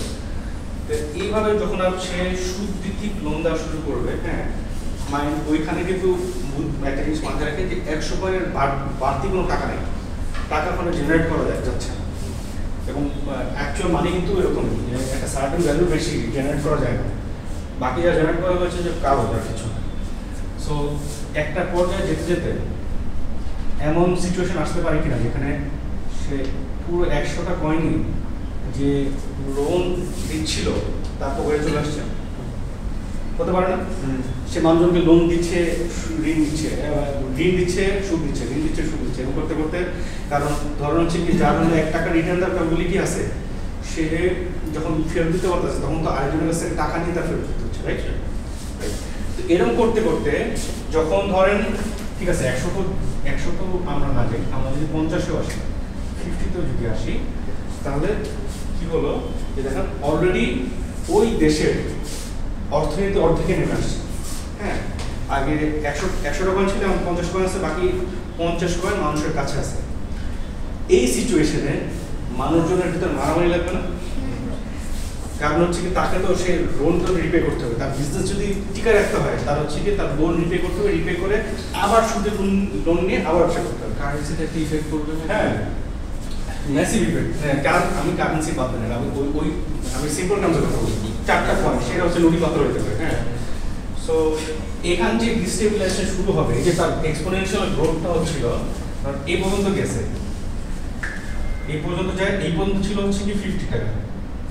Speaker 1: তো এইভাবে যখন আর সে সুদ ভিত্তিক লোন দেওয়া শুরু করবে, হ্যাঁ মাইন্ড ওইখানে কিন্তু একটা জিনিস মাথায় রাখে যে 100 কয়েনের বাড়তি কোনো টাকা নেই, টাকা ওখানে জেনারেট করা যাচ্ছে না, এবং অ্যাকচুয়াল মানি কিন্তু এরকম যে একটা সার্টেন ভ্যালু বেশি জেনারেট করা যায় না, বাকি যা জেনারেট করা হয়েছে যে কাগজ আর কিছু। সো একটা পর্যায়ে যেতে যেতে এমন সিচুয়েশন আসতে পারে কিনা যেখানে সে পুরো 100টা কয়েনই যে লোন দিচ্ছিল তার পকেটে চলে আসছে, হতে পারে না? সে মানুষজনকে লোন দিচ্ছে, ঋণ দিচ্ছে, সুদ দিচ্ছে, এরকম করতে করতে, কারণ ধরুন হচ্ছে কি যার হলে 1 টাকা রিটার্ন দেওয়ার ক্যাপাবিলিটি আছে, সে যখন ফেরত দিতে পারতেছে তখন তো আরেকজনের কাছ থেকে টাকা নিয়ে তার ফেরত দিতে হচ্ছে, রাইট? তো এরকম করতে করতে যখন ধরেন ঠিক আছে 100 তো আমরা না যাই, আমরা যদি 50-এও আসি, 50-তেও যদি আসি, তাহলে কি হলো যে দেখেন অলরেডি ওই দেশের অর্থনীতি অর্ধেকে নেমে আসছে। হ্যাঁ, আগে 100 কয়েন ছিল, এখন 50 কয়েন আছে, বাকি 50 কয়েন মানুষের কাছে আছে। এই সিচুয়েশনে মানুষজনের ভিতর মারামারি লাগবে না? কারণ হচ্ছে কি তাকে তো সে লোন তো রিপে করতে হবে, তার বিজনেস যদি টিকে রাখতে হয় তার হচ্ছে কি তার লোন রিপে করতে হবে, রিপে করে আবার সুদে লোন নিয়ে আবার ব্যবসা করতে হবে।
Speaker 4: কারেন্সিতে একটা ইফেক্ট পড়বে।
Speaker 1: হ্যাঁ, ম্যাসিভ ইফেক্ট। হ্যাঁ, কারণ আমি কারেন্সি বাদ দেন, আমি সিম্পল টার্মসে কথা বলি, 4টা পয়েন্ট, সেটা হচ্ছে নুড়ি পাথর হতে পারে। হ্যাঁ, সো এখান যে ডিস্টেবিলাইজেশন শুরু হবে, এই যে তার এক্সপোনেনশিয়াল গ্রোথটা হচ্ছিল, এই পর্যন্ত গেছে, এই পর্যন্ত যায়, এই পর্যন্ত ছিল হচ্ছে কি 50 টাকা,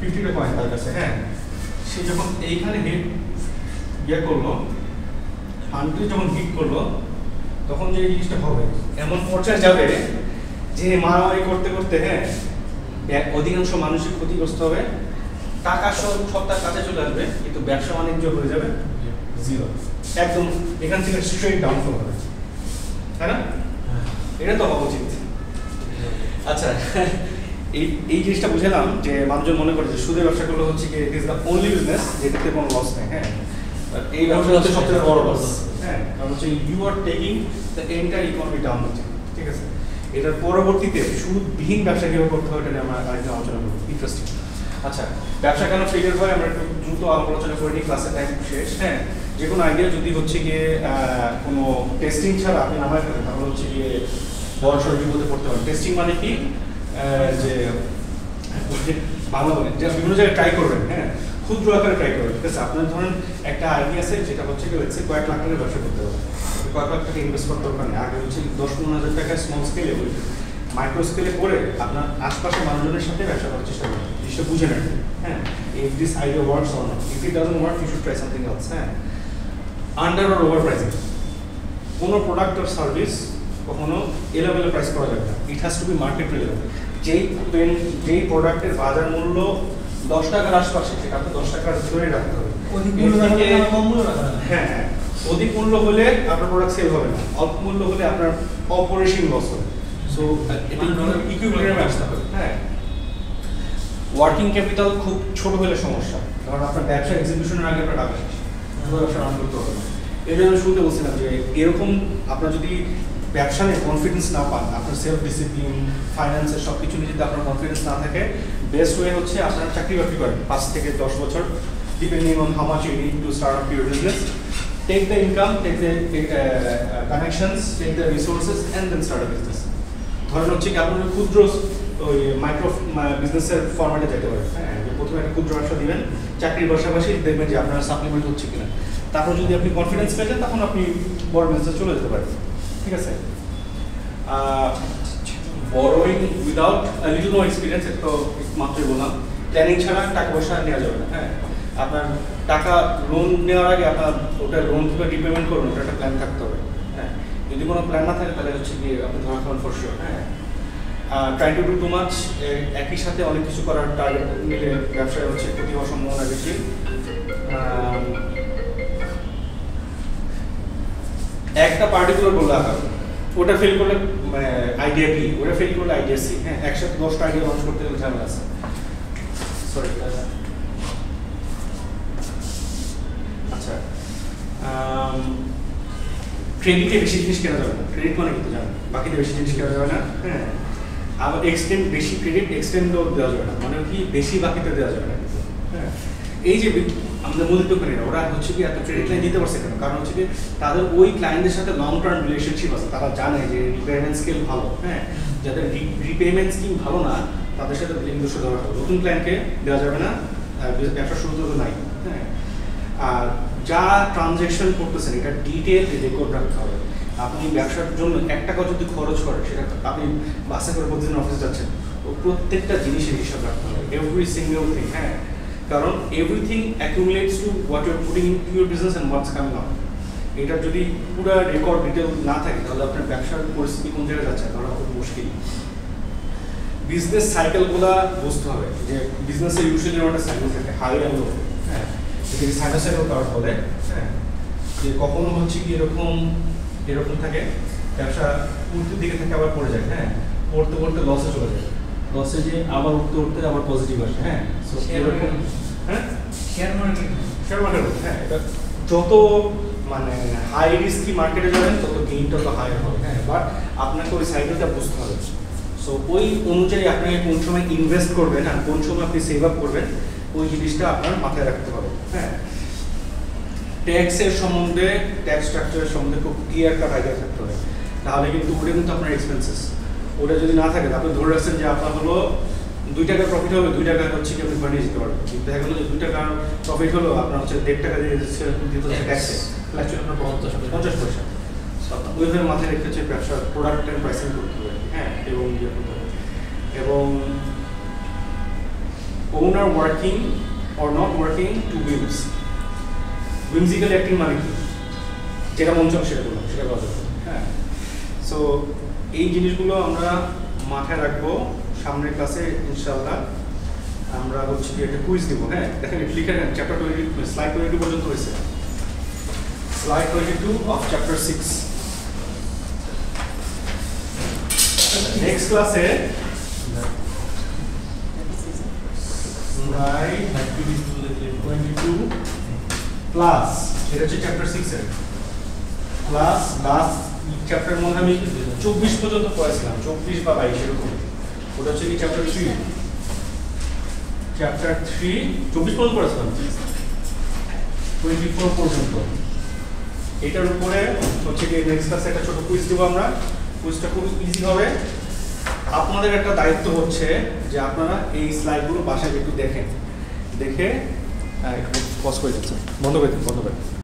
Speaker 1: 50টা কয়েন তার কাছে। হ্যাঁ, সে যখন এইখানে হিট করলো, ফান্ডে যখন হিট করলো, তখন যে জিনিসটা হবে এমন পর্যায়ে যাবে যে মারামারি করতে করতে, হ্যাঁ, অধিকাংশ মানুষের ক্ষতিগ্রস্ত হবে, টাকা সব তার কাছে চলে আসবে, কিন্তু ব্যবসা বাণিজ্য হয়ে যাবে জিরো, একদম এখান থেকে স্ট্রেট ডাউনফল হবে, তাই না? এটা তো হওয়া উচিত। আচ্ছা, এই জিনিসটা বুঝলাম যে মানুষজন মনে করে যে সুদের ব্যবসা করলে হচ্ছে কি it is the only business যেটাতে কোনো লস নেই। হ্যাঁ, এই ব্যবসা হচ্ছে সবচেয়ে বড় লস। হ্যাঁ, কারণ হচ্ছে you are taking the entire economy down হচ্ছে, ঠিক আছে? এটার পরবর্তীতে সুদবিহীন ব্যবসা কীভাবে করতে হবে এটা নিয়ে আমরা আরেকদিন আলোচনা করবো, ইন্টারেস্টিং। আচ্ছা, ব্যবসা কেন ফেলিয়ার হয় আমরা একটু দ্রুত আলোচনা করে নিই, ক্লাসের টাইম শেষ। হ্যাঁ, যে কোনো আইডিয়া যদি হচ্ছে গিয়ে কোনো টেস্টিং ছাড়া আপনি নামায় ফেলেন, তাহলে হচ্ছে গিয়ে বড় সড় বিপদে পড়তে পারেন। টেস্টিং মানে কি, যে ভালো বলে যে বিভিন্ন জায়গায় ট্রাই করবেন। হ্যাঁ, ক্ষুদ্র আকারে ট্রাই করবেন, ঠিক আছে? আপনার ধরেন একটা আইডিয়া আছে যেটা হচ্ছে কি হচ্ছে কয়েক লাখ টাকার ব্যবসা করতে হবে, কয়েক লাখ টাকা ইনভেস্ট করতে দরকার নেই, আগে হচ্ছে 10-15 হাজার টাকা স্মল স্কেলে, মাইক্রো স্কেলে করে আপনার আশপাশের মানুষজনের সাথে ব্যবসা করার চেষ্টা করবেন, জিনিসটা বুঝে নেন। হ্যাঁ, if this idea works or not, if it doesn't work you should try something else. হ্যাঁ, আন্ডার অর ওভার প্রাইসিং, কোনো প্রোডাক্ট অর সার্ভিস কখনো এলেভেলে প্রাইস করা যাবে না, it has to be market relevant. যেই প্রোডাক্টের বাজার মূল্য 10 টাকার আশপাশে, সেটা আপনি 10 টাকার ধরে রাখতে হবে। হ্যাঁ, অধিক মূল্য হলে আপনার প্রোডাক্ট সেল হবে না, অল্প মূল্য হলে আপনার অপারেশন লস হবে। সো এটা ইকুইলিব্রিয়ামে আসতে হবে। হ্যাঁ, ওয়ার্কিং ক্যাপিটাল খুব ছোট হলে সমস্যা, কারণ আপনার ব্যবসা এক্সিকিউশনের আগে আপনার টাকা শেষ, ব্যবসা রান করতে হবে না। এই জন্য শুরুতে বলছিলাম যে এরকম আপনার যদি ব্যবসা নিয়ে কনফিডেন্স না পান, আপনার সেলফ ডিসিপ্লিন, ফাইন্যান্সের সব কিছু নিয়ে যদি আপনার কনফিডেন্স না থাকে, বেস্ট ওয়ে হচ্ছে আপনার চাকরি বাকরি করেন 5 থেকে 10 বছর, depending on how much you need to start up your business. Take the income, take the connections, take the resources and then start a business. ধরেন হচ্ছে কি আপনার ক্ষুদ্র ওই মাইক্রো বিজনেসের ফরম্যাটে যেতে পারে। হ্যাঁ, প্রথমে একটা ক্ষুদ্র ব্যবসা দিবেন, চাকরির পাশাপাশি দেখবেন যে আপনার সাপ্লিমেন্ট হচ্ছে কিনা, তারপর যদি আপনি কনফিডেন্স পেয়ে যান তখন আপনি বড় বিজনেসে চলে যেতে পারেন, ঠিক আছে? Borrowing without little no experience, এটা তো মাত্রই বললাম, প্ল্যানিং ছাড়া টাকা পয়সা নেওয়া যাবে না। হ্যাঁ, আপনার টাকা লোন নেওয়ার আগে আপনার ওটা লোন থেকে রিপেমেন্ট করবেন, ওটা একটা প্ল্যান থাকতে হবে। হ্যাঁ, যদি কোনো প্ল্যান না থাকে তাহলে হচ্ছে কি আপনি ধরা খাবেন ফর শিওর। হ্যাঁ, try to do too much, একই সাথে অনেক কিছু করার টার্গেট মিলে ব্যবসায় হচ্ছে ক্ষতি হওয়ার সম্ভাবনা বেশি। একটা পার্টিকুলার গোল রাখা, ওটা ফেল করলে আইডিয়া বি, ওটা ফেল করলে আইডিয়া সি। হ্যাঁ, একসাথে 10টা আইডিয়া লঞ্চ করতে গেলে ঝামেলা আছে। সরি। আচ্ছা, ক্রেডিটে বেশি জিনিস কেনা যাবে না, ক্রেডিট মানে কিন্তু জানেন বাকিতে বেশি জিনিস কেনা যাবে না। হ্যাঁ, আবার এক্সটেন্ড বেশি ক্রেডিট এক্সটেন্ডও দেওয়া যাবে না, মানে কি বেশি বাকিতে দেওয়া যাবে না। হ্যাঁ, এই যে আমাদের মধ্যবিত্তকারীরা ওরা হচ্ছে কি এত ক্রেডিট লাইন দিতে পারছে কেন? কারণ হচ্ছে কি তাদের ওই ক্লায়েন্টদের সাথে লং টার্ম রিলেশনশিপ আছে, তারা জানে যে রিপেমেন্ট স্কেল ভালো। হ্যাঁ, যাদের রিপেমেন্ট স্কিম ভালো না তাদের সাথে বিলিংদোষ দেওয়া হবে, নতুন ক্লায়েন্টকে দেওয়া যাবে না, ব্যবসা শুরুতে তো নাই। হ্যাঁ, আর যা ট্রানজ্যাকশন করতেছেন এটা ডিটেল রেকর্ড রাখতে হবে। আপনি ব্যবসার জন্য 1 টাকা যদি খরচ করেন, সেটা আপনি বাসে করে প্রতিদিন অফিসে যাচ্ছেন, ও প্রত্যেকটা জিনিসের হিসাব রাখতে হবে, এভরি সিঙ্গেল থিং। হ্যাঁ, কারণ everything accumulates to what your putting in to your business and what's coming out. এটা যদি পুরো রেকর্ড ডিটেল না থাকে তাহলে আপনার ব্যবসার পরিস্থিতি কোন জায়গায় যাচ্ছে ধরা খুব মুশকিল। বিজনেস সাইকেলগুলো বুঝতে হবে যে বিজনেসের ইউজুয়ালি একটা সাইকেল থাকে হাই অ্যান্ড লো, হ্যাঁ, যেটাকে সাইনোসাইকেল কার্ভ বলে, হ্যাঁ, যে কখনো হচ্ছে কি এরকম থাকে, ব্যবসা উল্টোর দিকে থেকে আবার পড়ে যায়, হ্যাঁ, পড়তে পড়তে লসে চলে যায়, লসে যে আবার উঠতে আবার পজিটিভ আসে, হ্যাঁ, সো এরকম, হ্যাঁ, শেয়ার মার্কেট, হ্যাঁ, এটা যত মানে হাই রিস্কি মার্কেটে যাবেন তত গেইনটা তো হাই হবে, হ্যাঁ, বাট আপনাকে ওই সাইকেলটা বুঝতে হবে। সো ওই অনুযায়ী আপনি কোন সময় ইনভেস্ট করবেন আর কোন সময় আপনি সেভ আপ করবেন ওই জিনিসটা আপনার মাথায় রাখতে হবে, হ্যাঁ। ট্যাক্সের সম্বন্ধে, ট্যাক্স স্ট্রাকচারের সম্বন্ধে খুব ক্লিয়ার কাট আইডিয়া থাকতে হবে, তাহলে কিন্তু ওটা কিন্তু আপনার এক্সপেন্সেস। ওটা যদি না থাকে আপনি ধরে রাখছেন যে আপনার হলো 2 টাকা প্রফিট হবে, 2 টাকা হচ্ছে কি আপনি বানিয়ে যেতে পারবেন, কিন্তু দেখা গেলো যে 2 টাকা প্রফিট হলো আপনার হচ্ছে 1.5 টাকা দিয়ে দিতে হচ্ছে ট্যাক্সে, ফ্ল্যাকচুয়েট আপনার 50 পয়সা। ওইভাবে মাথায় রেখে হচ্ছে ব্যবসার প্রোডাক্ট অ্যান্ড প্রাইসিং করতে হবে, হ্যাঁ, এবং ইয়ে করতে হবে। এবং ওনার working or not working to whims, whimsically acting মানে কি, যেটা মন চায় সেটা বললাম, সেটা বলা যাবে, হ্যাঁ। সো এই জিনিসগুলো আমরা মাথায় রাখবো। সামনের ক্লাসে ইনশাআল্লাহ আমরা হচ্ছে কি একটা কুইজ দিব, হ্যাঁ, দেখেন এটা লিখে নেন, চ্যাপ্টার 22 স্লাইড 22 পর্যন্ত হয়েছে, স্লাইড 22 অফ চ্যাপ্টার 6। নেক্সট ক্লাসে স্লাইড 22 প্লাস এটা হচ্ছে চ্যাপ্টার 6 এর প্লাস লাস্ট চ্যাপ্টার মধ্যে আমি 24 পর্যন্ত পড়াইছিলাম, 24 বা 22 এরকম। ওটা হচ্ছে কি চ্যাপ্টার 3, চ্যাপ্টার 3 24 পর্যন্ত পড়াইছিলাম, 24 পর্যন্ত। এটার উপরে হচ্ছে কি নেক্সট ক্লাসে একটা ছোট কুইজ দেব আমরা। কুইজটা খুব ইজি হবে। আপনাদের একটা দায়িত্ব হচ্ছে যে আপনারা এই স্লাইডগুলো বাসায় একটু দেখেন, দেখে একটু পজ করে দিচ্ছেন, বন্ধ করে দিন।